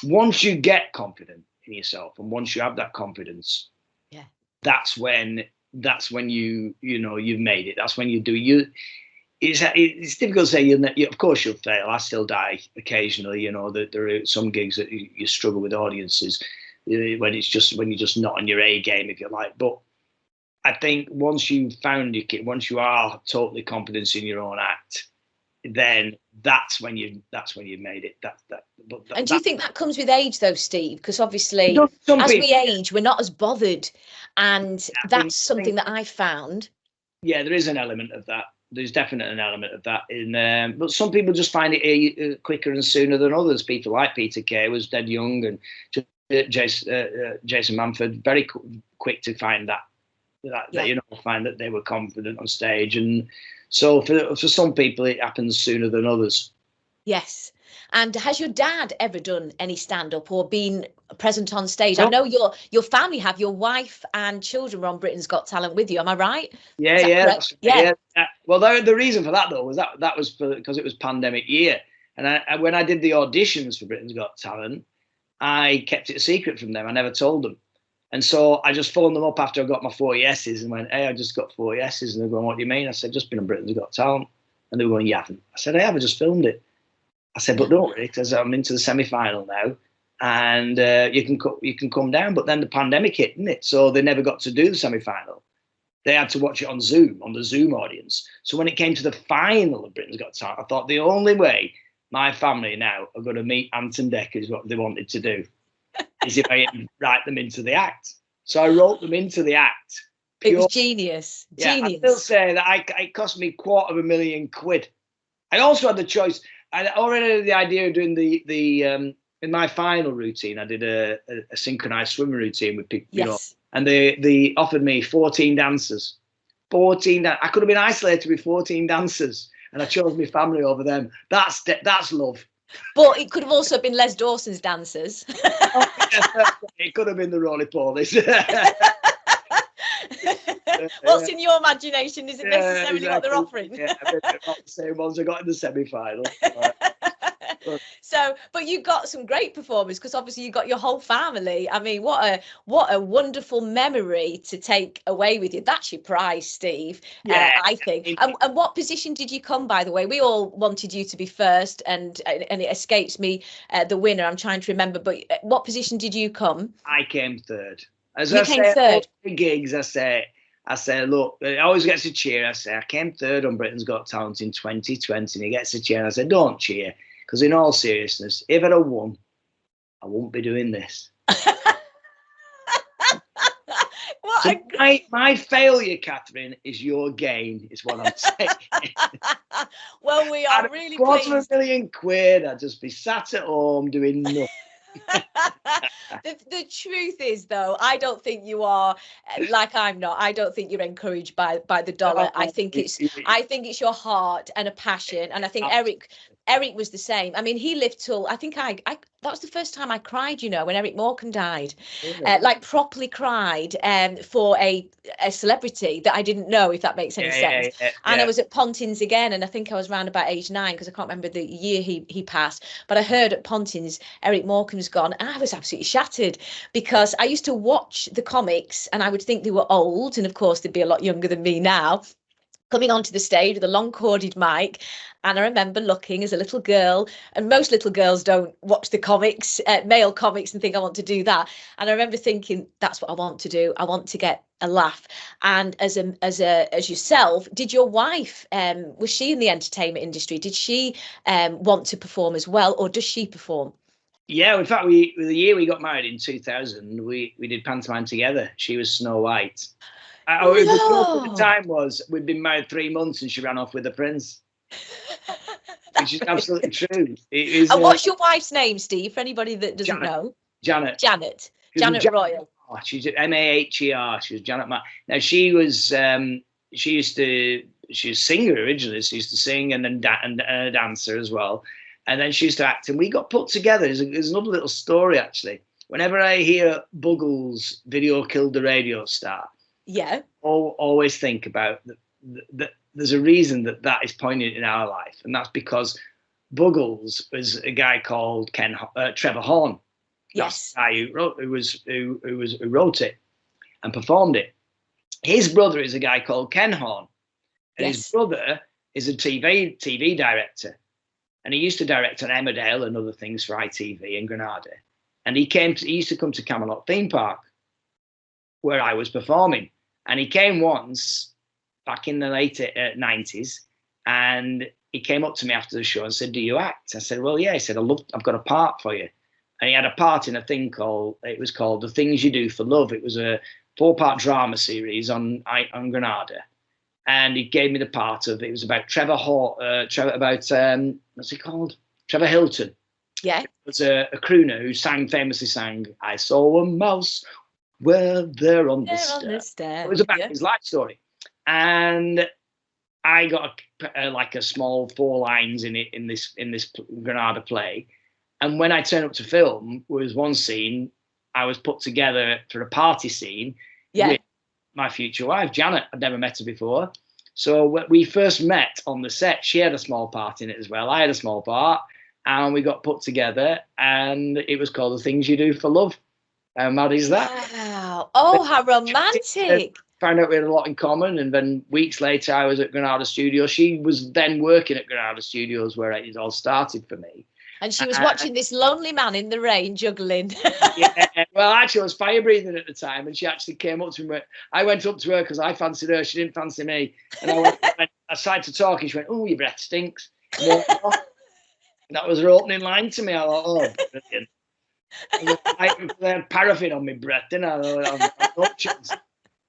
once you get confident in yourself, and once you have that confidence, that's when you've made it. That's when you do. It's difficult to say. Of course you'll fail. I still die occasionally. There are some gigs that you struggle with audiences when you're just not on your A game, if you like. But I think once you've found your kit, once you are totally confident in your own act, then that's when you've made it. And do you think that comes with age, though, Steve? Because obviously, as we age, we're not as bothered, and that's something that I found. Yeah, there is an element of that. There's definitely an element of that but some people just find it quicker and sooner than others. People like Peter Kay was dead young, and Jason Manford very quick to find find that they were confident on stage, and so for some people it happens sooner than others. Yes. And has your dad ever done any stand-up or been present on stage? No. I know your family have. Your wife and children were on Britain's Got Talent with you. Am I right? Yeah. Well, the reason for that, though, was that was because it was pandemic year. And when I did the auditions for Britain's Got Talent, I kept it a secret from them. I never told them. And so I just phoned them up after I got my 4 yeses and went, hey, I just got 4 yeses. And they're going, what do you mean? I said, just been on Britain's Got Talent. And they were going, you haven't. I said, I have. I just filmed it. I said, but don't worry, because I'm into the semi-final now, and you can come down. But then the pandemic hit, didn't it? So they never got to do the semi-final. They had to watch it on Zoom, on the Zoom audience. So when it came to the final of Britain's Got Talent, I thought the only way my family now are going to meet Anton Decker is what they wanted to do, is if I write them into the act. So I wrote them into the act. It was genius. Yeah, Genius. I still say that it cost me £250,000. I also had the choice. I already had the idea of doing the in my final routine. I did a synchronized swimming routine with people, Yes. and they offered me 14 dancers. 14. I could have been isolated with 14 dancers, and I chose my family over them. That's love. But it could have also been Les Dawson's dancers. It could have been the roly polies. What's in your imagination isn't necessarily what they're offering. Yeah, not the same ones I got in the semi-final. So, but you got some great performers, because obviously you got your whole family. I mean, what a wonderful memory to take away with you. That's your prize, Steve. Yeah, I think. And what position did you come, by the way? We all wanted you to be first, and it escapes me the winner. I'm trying to remember, but what position did you come? I came third. As You I came say, third. at gigs, I say, look, it always gets a cheer. I say, I came third on Britain's Got Talent in 2020, and he gets a cheer. And I said, don't cheer, because in all seriousness, if I'd have won, I won't be doing this. So my failure, Catherine, is your gain, is what I'm saying. Well, we are really pleased. £250,000, I'd just be sat at home doing nothing. The truth is, though, I don't think you are, like I'm not. I don't think you're encouraged by the dollar. I think it's your heart and a passion. And I think Eric was the same. I mean, he lived till I think that was the first time I cried, when Eric Morecambe died. Really? Like properly cried for a celebrity that I didn't know, if that makes any sense. And I was at Pontins again, and I think I was around about age 9, because I can't remember the year he passed. But I heard at Pontins Eric Morecambe's gone, and I was absolutely shattered, because I used to watch the comics and I would think they were old, and of course they'd be a lot younger than me now, coming onto the stage with a long corded mic. And I remember looking as a little girl, and most little girls don't watch the comics, male comics, and think I want to do that. And I remember thinking, that's what I want to do. I want to get a laugh. And as yourself, did your wife, was she in the entertainment industry? Did she want to perform as well, or does she perform? Yeah, in fact, the year we got married in 2000, we did pantomime together. She was Snow White. The time was we'd been married 3 months and she ran off with the prince. Which is absolutely true. And what's your wife's name, Steve, for anybody that doesn't know? Janet Royle. She's Maher. She was Janet. Now she was a singer originally. She used to sing and then a dancer as well. And then she used to act, and we got put together. There's another little story, actually. Whenever I hear Buggles' Video Killed the Radio Star, yeah, always think about that. There's a reason that is poignant in our life, and that's because Buggles was a guy called Trevor Horn. Yes, that's the guy who wrote it and performed it. His brother is a guy called Ken Horn, and his brother is a TV director. And he used to direct on Emmerdale and other things for ITV in Granada. And he used to come to Camelot Theme Park, where I was performing. And he came once back in the late 90s, and he came up to me after the show and said, "Do you act?" I said, "Well, yeah." He said, "I've got a part for you." And he had a part in a thing called The Things You Do for Love. It was a 4-part drama series on Granada. And he gave me the part of it was about what's he called? Trevor Hilton. Yeah. It was a crooner who famously sang, "I saw a mouse well there on the stair." It was about his life story. And I got like a small 4 lines in it in this Granada play. And when I turned up to film, was one scene I was put together for a party scene with my future wife, Janet. I'd never met her before. So when we first met on the set, she had a small part in it as well. I had a small part, and we got put together, and it was called The Things You Do for Love. How mad is that? Wow. Oh, how romantic. Found out we had a lot in common, and then weeks later I was at Granada Studios. She was then working at Granada Studios, where it all started for me. And she was watching this lonely man in the rain juggling. Yeah, well, actually, I was fire breathing at the time, and she actually came up to me. I went up to her because I fancied her. She didn't fancy me. And I started to talk, and she went, "Oh, your breath stinks." And that was her opening line to me. I thought, "Oh, brilliant." I had paraffin on my breath, didn't I?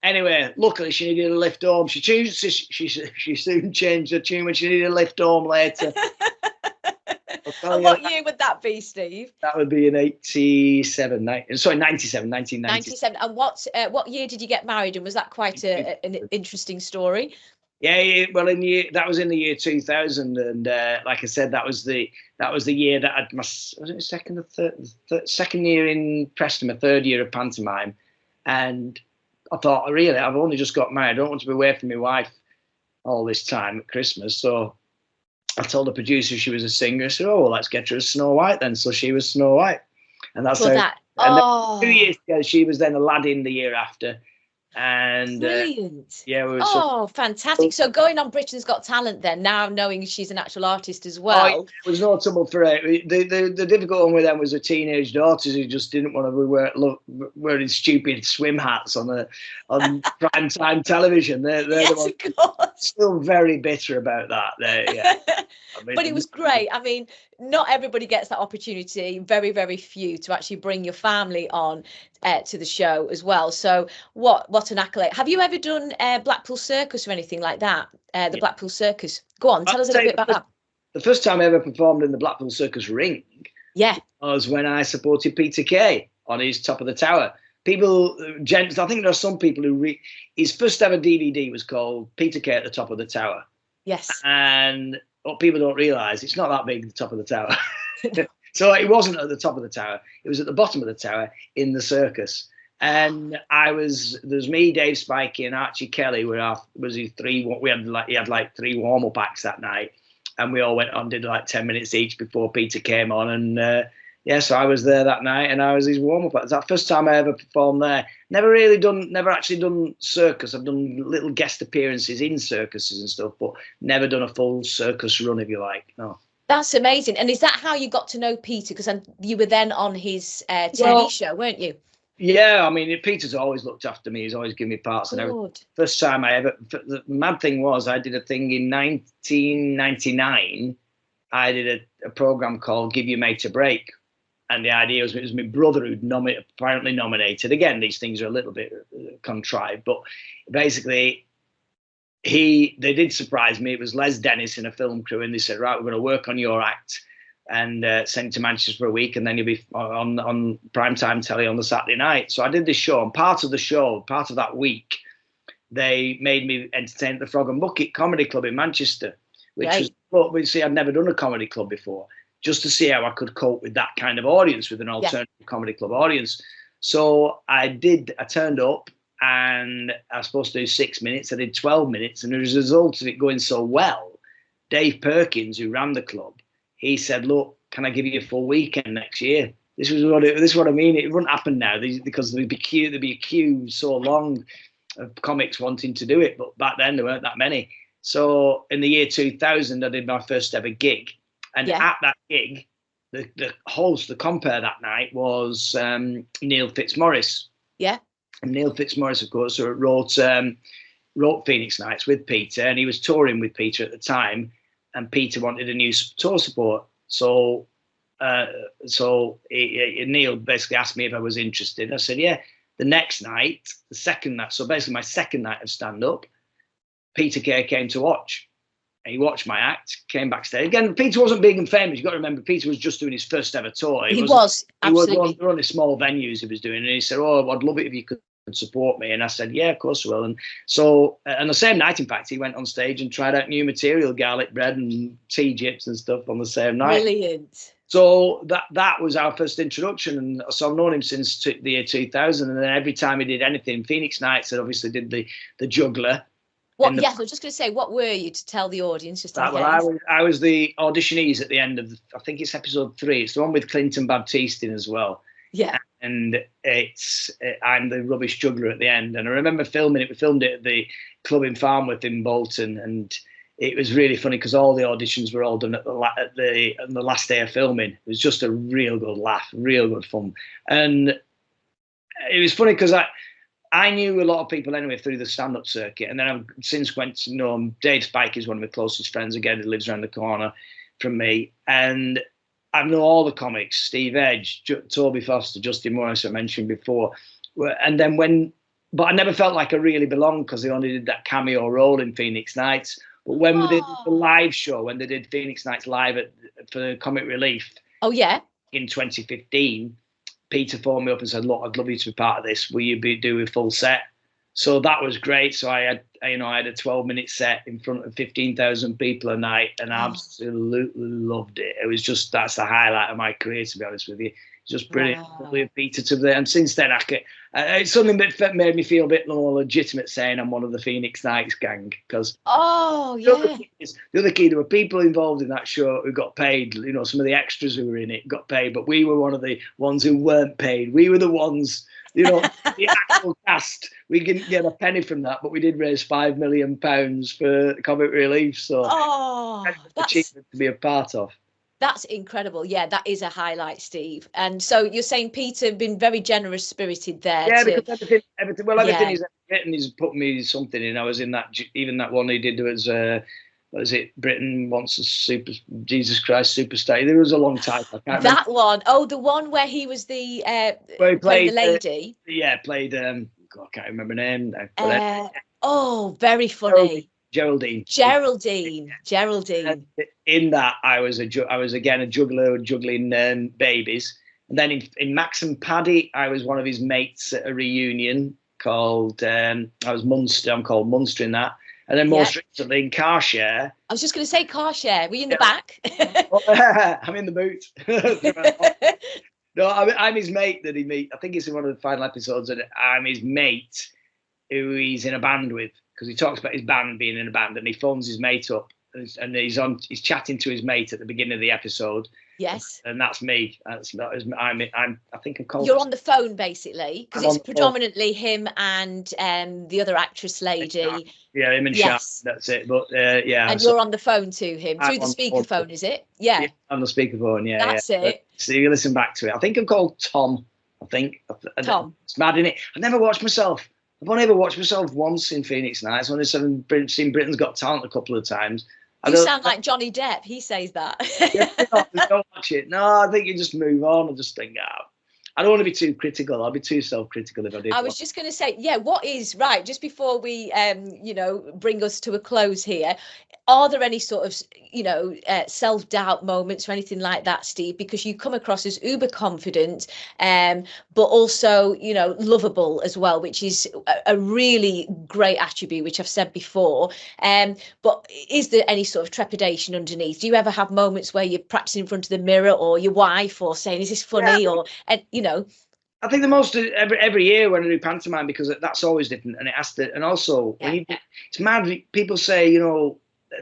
Anyway, luckily she needed a lift home. She soon changed her tune when she needed a lift home later. And what year would that be, Steve? That would be in 97, 1997. 97. And what year did you get married? And was that quite an interesting story? Yeah, well, that was in the year 2000, and like I said, that was the year that I'd was it second or second year in Preston, my third year of pantomime, and I thought, really, I've only just got married. I don't want to be away from my wife all this time at Christmas, so I told the producer she was a singer. I said, "Oh, well, let's get her as Snow White then." So she was Snow White, and that's how. And 2 years ago, she was then Aladdin the year after. And brilliant. Yeah, fantastic. So going on Britain's Got Talent then, now knowing she's an actual artist as well. Yeah, it was no trouble for her. The difficult one with them was the teenage daughters who just didn't want to be wearing stupid swim hats on prime time television. They're yes, the ones of course. Still very bitter about that. Yeah. But it was great. I mean, not everybody gets that opportunity. Very, very few to actually bring your family on to the show as well. So what an accolade. Have you ever done Blackpool Circus or anything like that? The Blackpool Circus. Go on, tell us a little bit about that. The first time I ever performed in the Blackpool Circus ring was when I supported Peter Kay on his Top of the Tower. People, gents, I think there are some people who his first ever DVD was called Peter Kay at the Top of the Tower. Yes. And what people don't realise, it's not that big, the top of the tower. So it wasn't at the top of the tower. It was at the bottom of the tower in the circus. And there's me, Dave Spikey, and Archie Kelly. He had like 3 warm-up acts that night. And we all went on, did like 10 minutes each before Peter came on. And so I was there that night, and I was his warm-up act. It's that first time I ever performed there. Never actually done circus. I've done little guest appearances in circuses and stuff, but never done a full circus run, if you like. No. That's amazing. And is that how you got to know Peter? Because you were then on his TV show, weren't you? Yeah, I mean, Peter's always looked after me. He's always given me parts. And first time the mad thing was, I did a thing in 1999. I did a program called Give Your Mate a Break. And the idea was, it was my brother who'd apparently nominated. Again, these things are a little bit contrived, but basically, they did surprise me. It was Les Dennis in a film crew, and they said, "Right, we're going to work on your act and send it to Manchester for a week, and then you'll be on primetime telly on the Saturday night." So I did this show, and part of that week, they made me entertain at the Frog and Bucket Comedy Club in Manchester, which was, I'd never done a comedy club before, just to see how I could cope with that kind of audience, with an alternative comedy club audience. So I turned up, and I was supposed to do 6 minutes. I did 12 minutes. And as a result of it going so well, Dave Perkins, who ran the club, he said, "Look, can I give you a full weekend next year?" This is what I mean. It wouldn't happen now because there'd be a queue so long of comics wanting to do it. But back then, there weren't that many. So in the year 2000, I did my first ever gig. And at that gig, the host, the compere that night was Neil Fitzmaurice. Yeah. And Neil Fitzmaurice, of course, wrote Phoenix Nights with Peter, and he was touring with Peter at the time. And Peter wanted a new tour support. So Neil basically asked me if I was interested. I said, yeah. The next night, the second night, so basically my second night of stand-up, Peter Kay came to watch. And he watched my act, came backstage. Again, Peter wasn't big and famous. You've got to remember, Peter was just doing his first ever tour. He was, absolutely. He was only small venues he was doing. And he said, "Oh, I'd love it if you could support me." And I said, "Yeah, of course I will." And so, and the same night, in fact, he went on stage and tried out new material, garlic bread and tea gyps and stuff on the same night. Brilliant. So that was our first introduction. And so I've known him since the year 2000. And then every time he did anything, Phoenix Nights, and obviously did the juggler. Yes, I was just going to say, what were you, to tell the audience? Just I was the auditionees at the end of, I think it's episode 3. It's the one with Clinton Baptiste in as well. Yeah. And I'm the rubbish juggler at the end. And I remember filming it. We filmed it at the club in Farnworth in Bolton. And it was really funny because all the auditions were all done at on the last day of filming. It was just a real good laugh, real good fun. And it was funny because I knew a lot of people anyway through the stand-up circuit, and then I've since went to know Dave Spike is one of my closest friends. Again, he lives around the corner from me, and I know all the comics: Steve Edge, Toby Foster, Justin Morris, I mentioned before. And then but I never felt like I really belonged because they only did that cameo role in Phoenix Nights. But when we did the live show, when they did Phoenix Nights live for Comic Relief, in 2015. Peter phoned me up and said, "Look, I'd love you to be part of this. Will you do a full set?" So that was great. So I had a 12-minute set in front of 15,000 people a night, and I absolutely loved it. It was just, that's the highlight of my career, to be honest with you. Just brilliant. Peter to there. And since then, it's something that made me feel a bit more legitimate saying I'm one of the Phoenix Nights gang. Because the other key, there were people involved in that show who got paid. You know, some of the extras who were in it got paid, but we were one of the ones who weren't paid. We were the ones, you know, the actual cast. We didn't get a penny from that, but we did raise £5 million for Comic Relief. So that's an achievement to be a part of. That's incredible. Yeah, that is a highlight, Steve. And so you're saying Peter been very generous spirited there. Yeah, because everything he's ever written, he's put me something in. I was in that, even that one he did was, what is it? Britain Wants a Jesus Christ Superstar. There was a long title. I can't remember. One. Oh, the one where he was the where he played the lady. Played I can't remember her name now. Very funny. Geraldine. In that, I was again a juggler juggling babies, and then in Max and Paddy, I was one of his mates at a reunion called I was Munster. I'm called Munster in that, and then most recently in Car Share. I was just going to say Car Share. Were you in the back? I'm in the boot. No, I'm his mate that he meet. I think it's in one of the final episodes, and I'm his mate who he's in a band with. Because he talks about his band being in a band, and he phones his mate up, and he's chatting to his mate at the beginning of the episode. Yes. And that's me. I think I'm called. You're on the phone basically, because it's predominantly him and the other actress lady. Yeah, him and Sharp. That's it. But And you're on the phone to him through the speakerphone, is it? Yeah. On the speakerphone. Yeah. That's it. So you listen back to it. I think I'm called Tom. Tom. It's mad, innit? I never watched myself. I've only ever watched myself once in Phoenix Nights. I've only seen Britain's Got Talent a couple of times. You sound like Johnny Depp. He says that. Don't watch it. No, I think you just move on and just think, I don't want to be too critical. I'll be too self-critical if I did. I was just going to say, what is right, just before we, bring us to a close here, are there any sort of, self-doubt moments or anything like that, Steve? Because you come across as uber confident, but also, lovable as well, which is a really great attribute, which I've said before. But is there any sort of trepidation underneath? Do you ever have moments where you're practicing in front of the mirror or your wife or saying, is this funny? Or, I think the most every year when I do pantomime, because that's always different, and it has to. And also, it's mad. People say,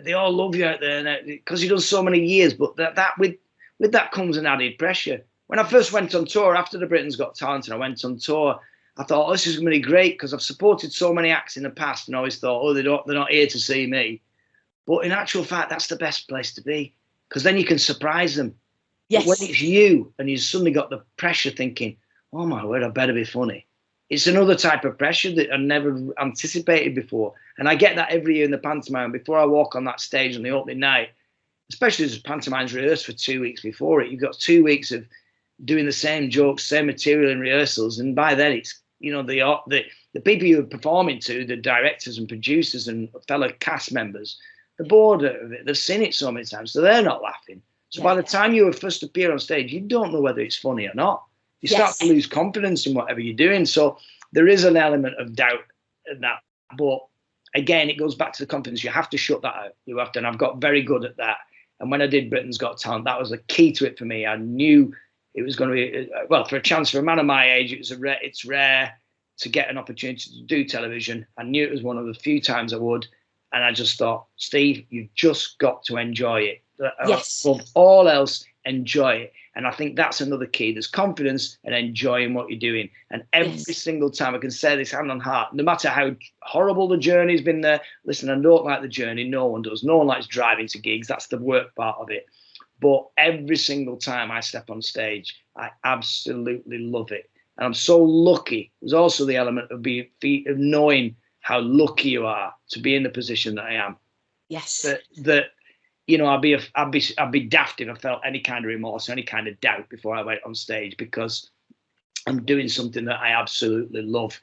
they all love you out there because you've done so many years. But that with that comes an added pressure. When I first went on tour after the Britain's Got Talent, and I went on tour, I thought, this is going to be great because I've supported so many acts in the past, and I always thought, they're not here to see me. But in actual fact, that's the best place to be, because then you can surprise them. Yes. But when it's you and you've suddenly got the pressure thinking, oh my word, I better be funny. It's another type of pressure that I never anticipated before. And I get that every year in the pantomime. Before I walk on that stage on the opening night, especially as pantomime's rehearsed for 2 weeks before it, you've got 2 weeks of doing the same jokes, same material in rehearsals. And by then it's, the people you're performing to, the directors and producers and fellow cast members, they're bored of it. They've seen it so many times, so they're not laughing. So by the time you first appear on stage, you don't know whether it's funny or not. You start to lose confidence in whatever you're doing. So there is an element of doubt in that. But again, it goes back to the confidence. You have to shut that out. You have to, and I've got very good at that. And when I did Britain's Got Talent, that was the key to it for me. I knew it was going to be, for a chance for a man of my age, it's rare to get an opportunity to do television. I knew it was one of the few times I would. And I just thought, Steve, you've just got to enjoy it. Yes. Above all else, enjoy it. And I think that's another key. There's confidence and enjoying what you're doing. And every single time, I can say this hand on heart, no matter how horrible the journey's been there, listen, I don't like the journey. No one does. No one likes driving to gigs. That's the work part of it. But every single time I step on stage, I absolutely love it. And I'm so lucky. There's also the element of of knowing how lucky you are to be in the position that I am. Yes. That you know, I'd be daft if I felt any kind of remorse or any kind of doubt before I went on stage, because I'm doing something that I absolutely love.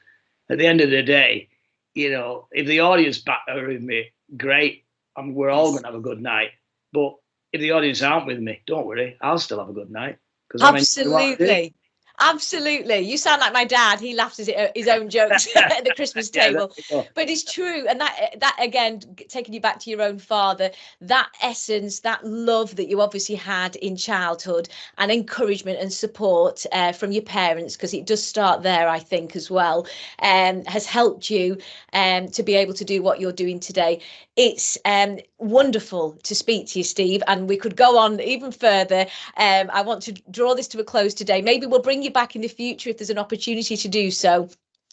At the end of the day, you know, if the audience are with me, great. We're all going to have a good night. But if the audience aren't with me, don't worry, I'll still have a good night. Absolutely. Absolutely. You sound like my dad. He laughs at his own jokes at the Christmas table. But it's true. And that again, taking you back to your own father, that essence, that love that you obviously had in childhood, and encouragement and support from your parents, because it does start there, I think, as well, has helped you to be able to do what you're doing today. It's wonderful to speak to you, Steve, and we could go on even further. I want to draw this to a close today. Maybe we'll bring you back in the future if there's an opportunity to do so,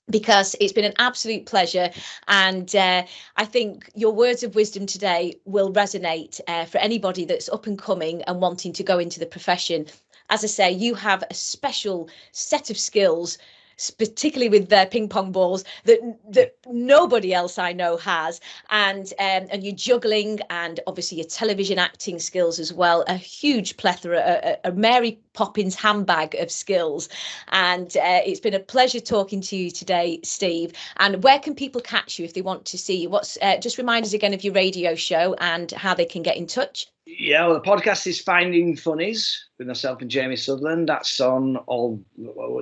because it's been an absolute pleasure. And I think your words of wisdom today will resonate for anybody that's up and coming and wanting to go into the profession. As I say, you have a special set of skills, particularly with their ping pong balls, that nobody else I know has, and your juggling, and obviously your television acting skills as well, a huge plethora, a Mary Poppins handbag of skills. And it's been a pleasure talking to you today, Steve. And where can people catch you if they want to see you? What's just remind us again of your radio show and how they can get in touch. Yeah, well, the podcast is Finding Funnies with myself and Jamie Sutherland. That's on all,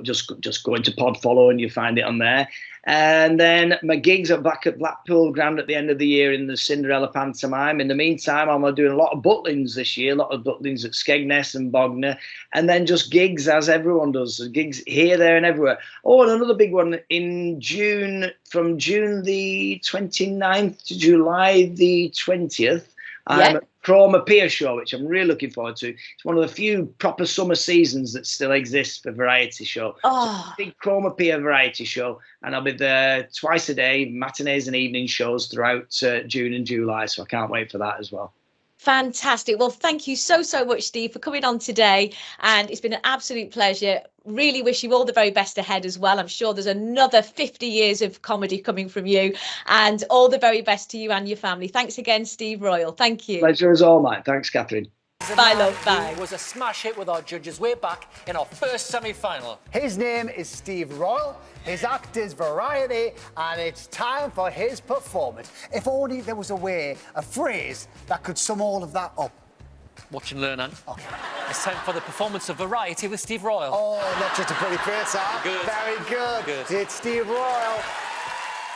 just go into Podfollow and you find it on there. And then my gigs are back at Blackpool Grand at the end of the year in the Cinderella pantomime. In the meantime, I'm doing a lot of butlins this year, a lot of butlins at Skegness and Bognor, and then just gigs as everyone does, gigs here, there and everywhere. Oh, and another big one in June, from June the 29th to July the 20th. I'm at Chroma Pier show, which I'm really looking forward to. It's one of the few proper summer seasons that still exists for variety show. Oh. So big Chroma Pier variety show, and I'll be there twice a day, matinees and evening shows throughout June and July. So I can't wait for that as well. Fantastic. Well, thank you so much, Steve, for coming on today. And it's been an absolute pleasure. Really wish you all the very best ahead as well. I'm sure there's another 50 years of comedy coming from you, and all the very best to you and your family. Thanks again, Steve Royle. Thank you. Pleasure is all mine. Thanks, Catherine. Bye, love. Bye. Was a smash hit with our judges way back in our first semi-final. His name is Steve Royle. His act is variety, and it's time for his performance. If only there was a phrase that could sum all of that up. Watch and learn, Anne. Okay. It's time for the performance of Variety with Steve Royle. Oh, not just a pretty face, huh? Good. Very good. Good. It's Steve Royle.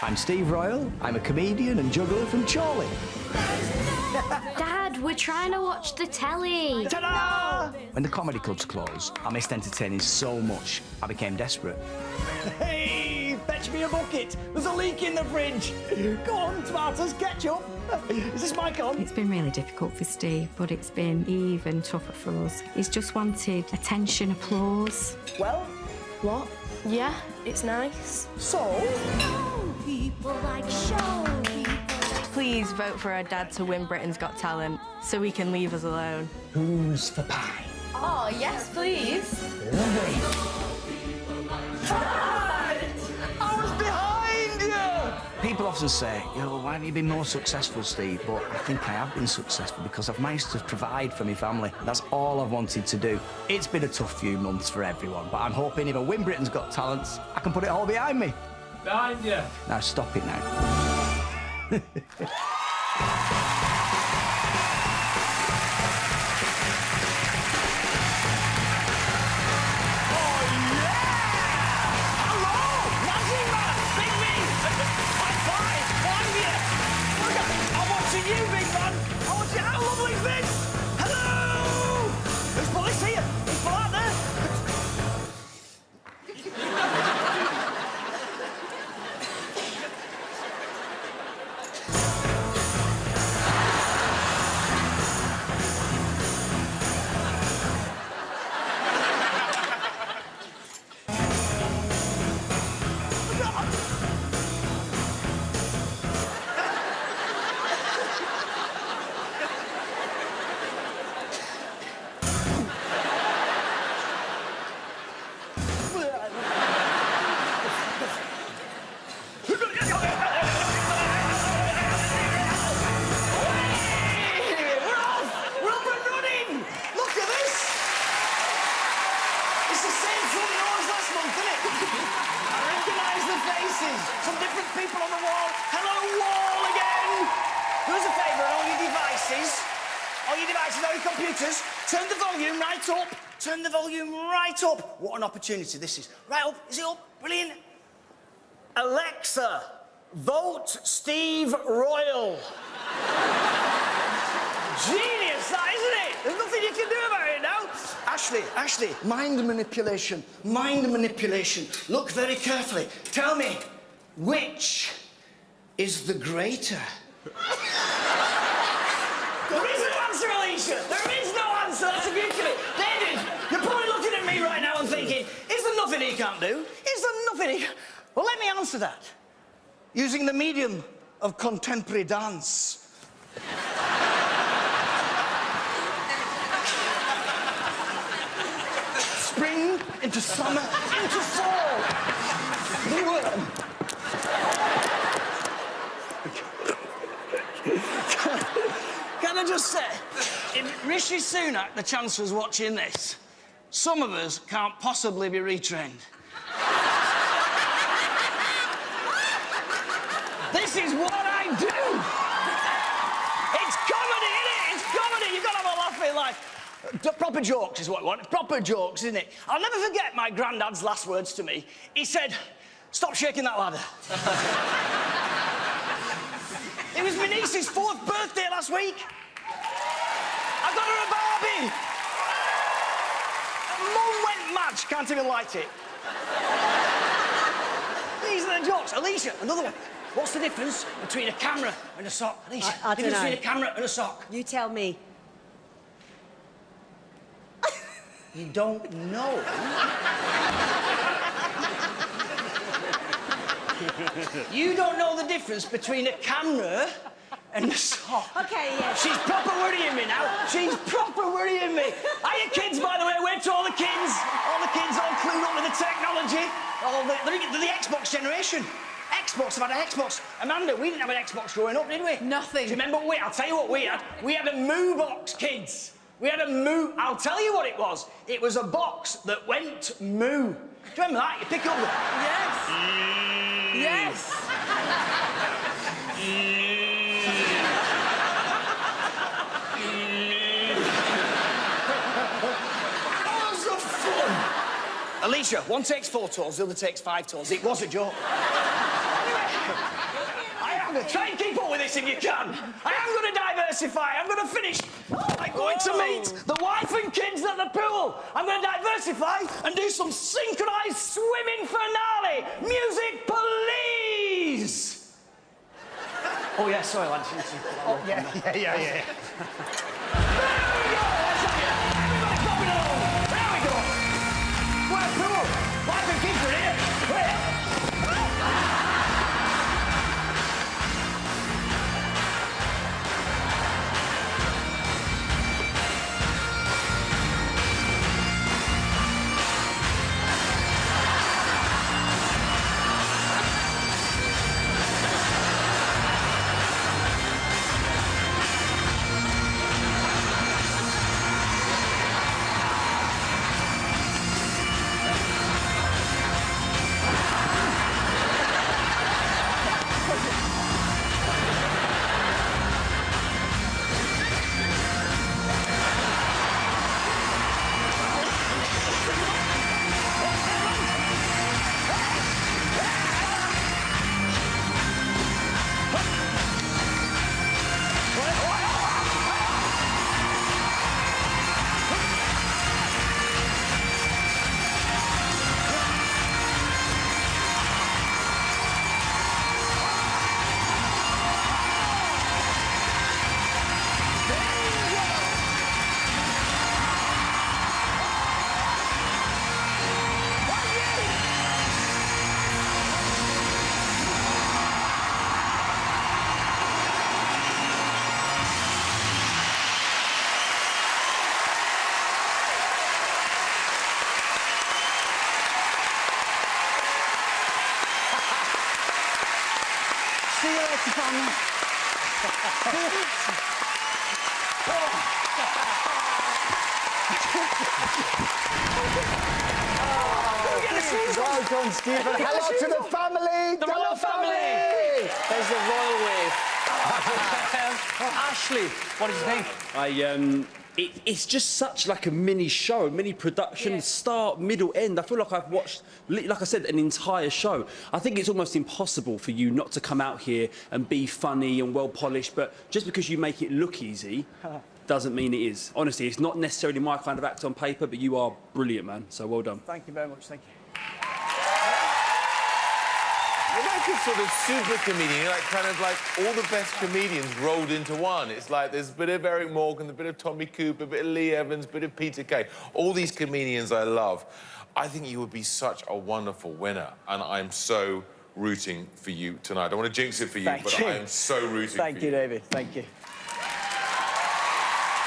I'm Steve Royle. I'm a comedian and juggler from Chorley. Dad, we're trying to watch the telly. Ta-da! When the comedy clubs closed, I missed entertaining so much, I became desperate. Hey, fetch me a bucket. There's a leak in the fridge. Go on, tomatoes, ketchup. Is this mic on? It's been really difficult for Steve, but it's been even tougher for us. He's just wanted attention, applause. Well, What? Yeah, it's nice. so... People like show people. Please vote for our dad to win Britain's Got Talent so he can leave us alone. Who's for pie? Oh, yes, please. I was behind you! People often say, why haven't you been more successful, Steve? But I think I have been successful because I've managed to provide for my family. That's all I've wanted to do. It's been a tough few months for everyone, but I'm hoping if I win Britain's Got Talent, I can put it all behind me. Behind you. Now stop it now. people on the wall. Hello, wall again. Do us a favour on all your devices. All your devices, all your computers. Turn the volume right up. Turn the volume right up. What an opportunity this is. Right up. Is it up? Brilliant. Alexa, vote Steve Royle. Genius, that, isn't it? There's nothing you can do about it now. Ashley, mind manipulation. Mind manipulation. Look very carefully. Tell me, which is the greater? There is no answer, Alicia. There is no answer. That's a beauty of it. David, you're probably looking at me right now and thinking, is there nothing he can't do? Is there nothing he... Well, let me answer that. Using the medium of contemporary dance. Spring into summer into fall. The worm. Can I just say, if Rishi Sunak, the Chancellor's watching this, some of us can't possibly be retrained. This is what I do. It's comedy, isn't it? It's comedy. You've got to have a laugh in life. Proper jokes is what you want. Proper jokes, isn't it? I'll never forget my granddad's last words to me. He said, "Stop shaking that ladder." It was my niece's 4th birthday last week. I got her a Barbie. Mum went mad. She can't even light it. These are the jokes. Alicia, another one. What's the difference between a camera and a sock? Alicia, I don't know. Between a camera and a sock. You tell me. You don't know? You don't know the difference between a camera and a sock. Okay, yes. She's proper worrying me now. She's proper worrying me. Hiya, kids, by the way. Wave to all the kids. All the kids all clued up with the technology. They're the Xbox generation. Xbox, I've had an Xbox. Amanda, we didn't have an Xbox growing up, did we? Nothing. Do you remember what I'll tell you what we had. We had a Moo box, kids. We had a Moo... I'll tell you what it was. It was a box that went moo. Do you remember that? You pick it up... Yes. Oh, so fun. Alicia, one takes 4 tours, the other takes 5 tours. It was a joke. Try and keep up with this if you can. I am going to diversify. I'm going to finish by going to meet the wife and kids at the pool. I'm going to diversify and do some synchronised swimming finale. Music, please. Oh, yeah, sorry, lads. Oh, yeah. There we go. Let's have it. Everybody popping along. There we go. What a pool. Wife and kids are here. Wait. See you later, family. Get Well done, Steve. And hello to the family. The royal family. There's the royal wave. Ashley, what did you think? It's just such like a mini show, mini production, start, middle, end. I feel like I've watched, like I said, an entire show. I think it's almost impossible for you not to come out here and be funny and well polished, but just because you make it look easy doesn't mean it is. Honestly, it's not necessarily my kind of act on paper, but you are brilliant, man. So well done. Thank you very much. Thank you. You're like a sort of super comedian. You're like kind of like all the best comedians rolled into one. It's like there's a bit of Eric Morgan, a bit of Tommy Cooper, a bit of Lee Evans, a bit of Peter Kay. All these comedians I love. I think you would be such a wonderful winner, and I'm so rooting for you tonight. I don't want to jinx it for you, but I am so rooting for you. Thank you, David. Thank you.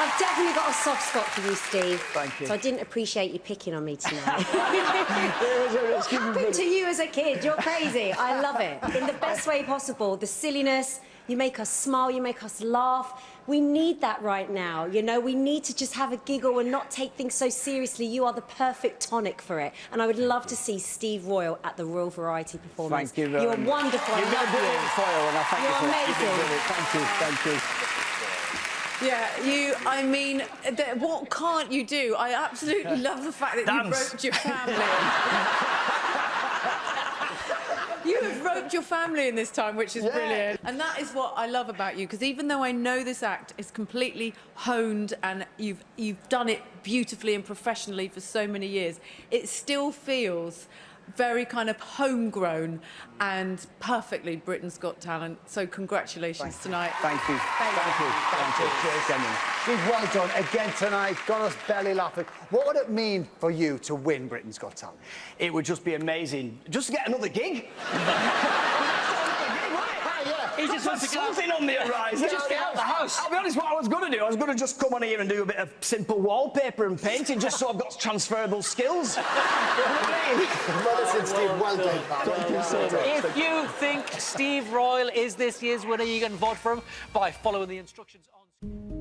I've definitely got a soft spot for you, Steve. Thank you. So I didn't appreciate you picking on me tonight. What happened to you as a kid? You're crazy. I love it. In the best way possible. The silliness, you make us smile, you make us laugh. We need that right now, you know? We need to just have a giggle and not take things so seriously. You are the perfect tonic for it. And I would love to see Steve Royle at the Royal Variety Performance. Thank you very much. You're wonderful. You've been a brilliant foil, and I thank you for it. You're amazing. Thank you. Thank you. Yeah, I mean, what can't you do? I absolutely love the fact that you roped your family. You have roped your family in this time, which is brilliant. And that is what I love about you, because even though I know this act is completely honed and you've done it beautifully and professionally for so many years, it still feels very kind of homegrown and perfectly Britain's Got Talent. So congratulations tonight. Thank you. Thank you. Steve, well done again tonight. Got us belly laughing. What would it mean for you to win Britain's Got Talent? It would just be amazing. Just to get another gig. He just wants something on the horizon. Just get out of the house. I'll be honest, what I was going to do, I was going to just come on here and do a bit of simple wallpaper and painting, just so I've got transferable skills. Well, listen, Steve, well done. Thank you so much. If you think Steve Royle is this year's winner, you can vote for him by following the instructions on...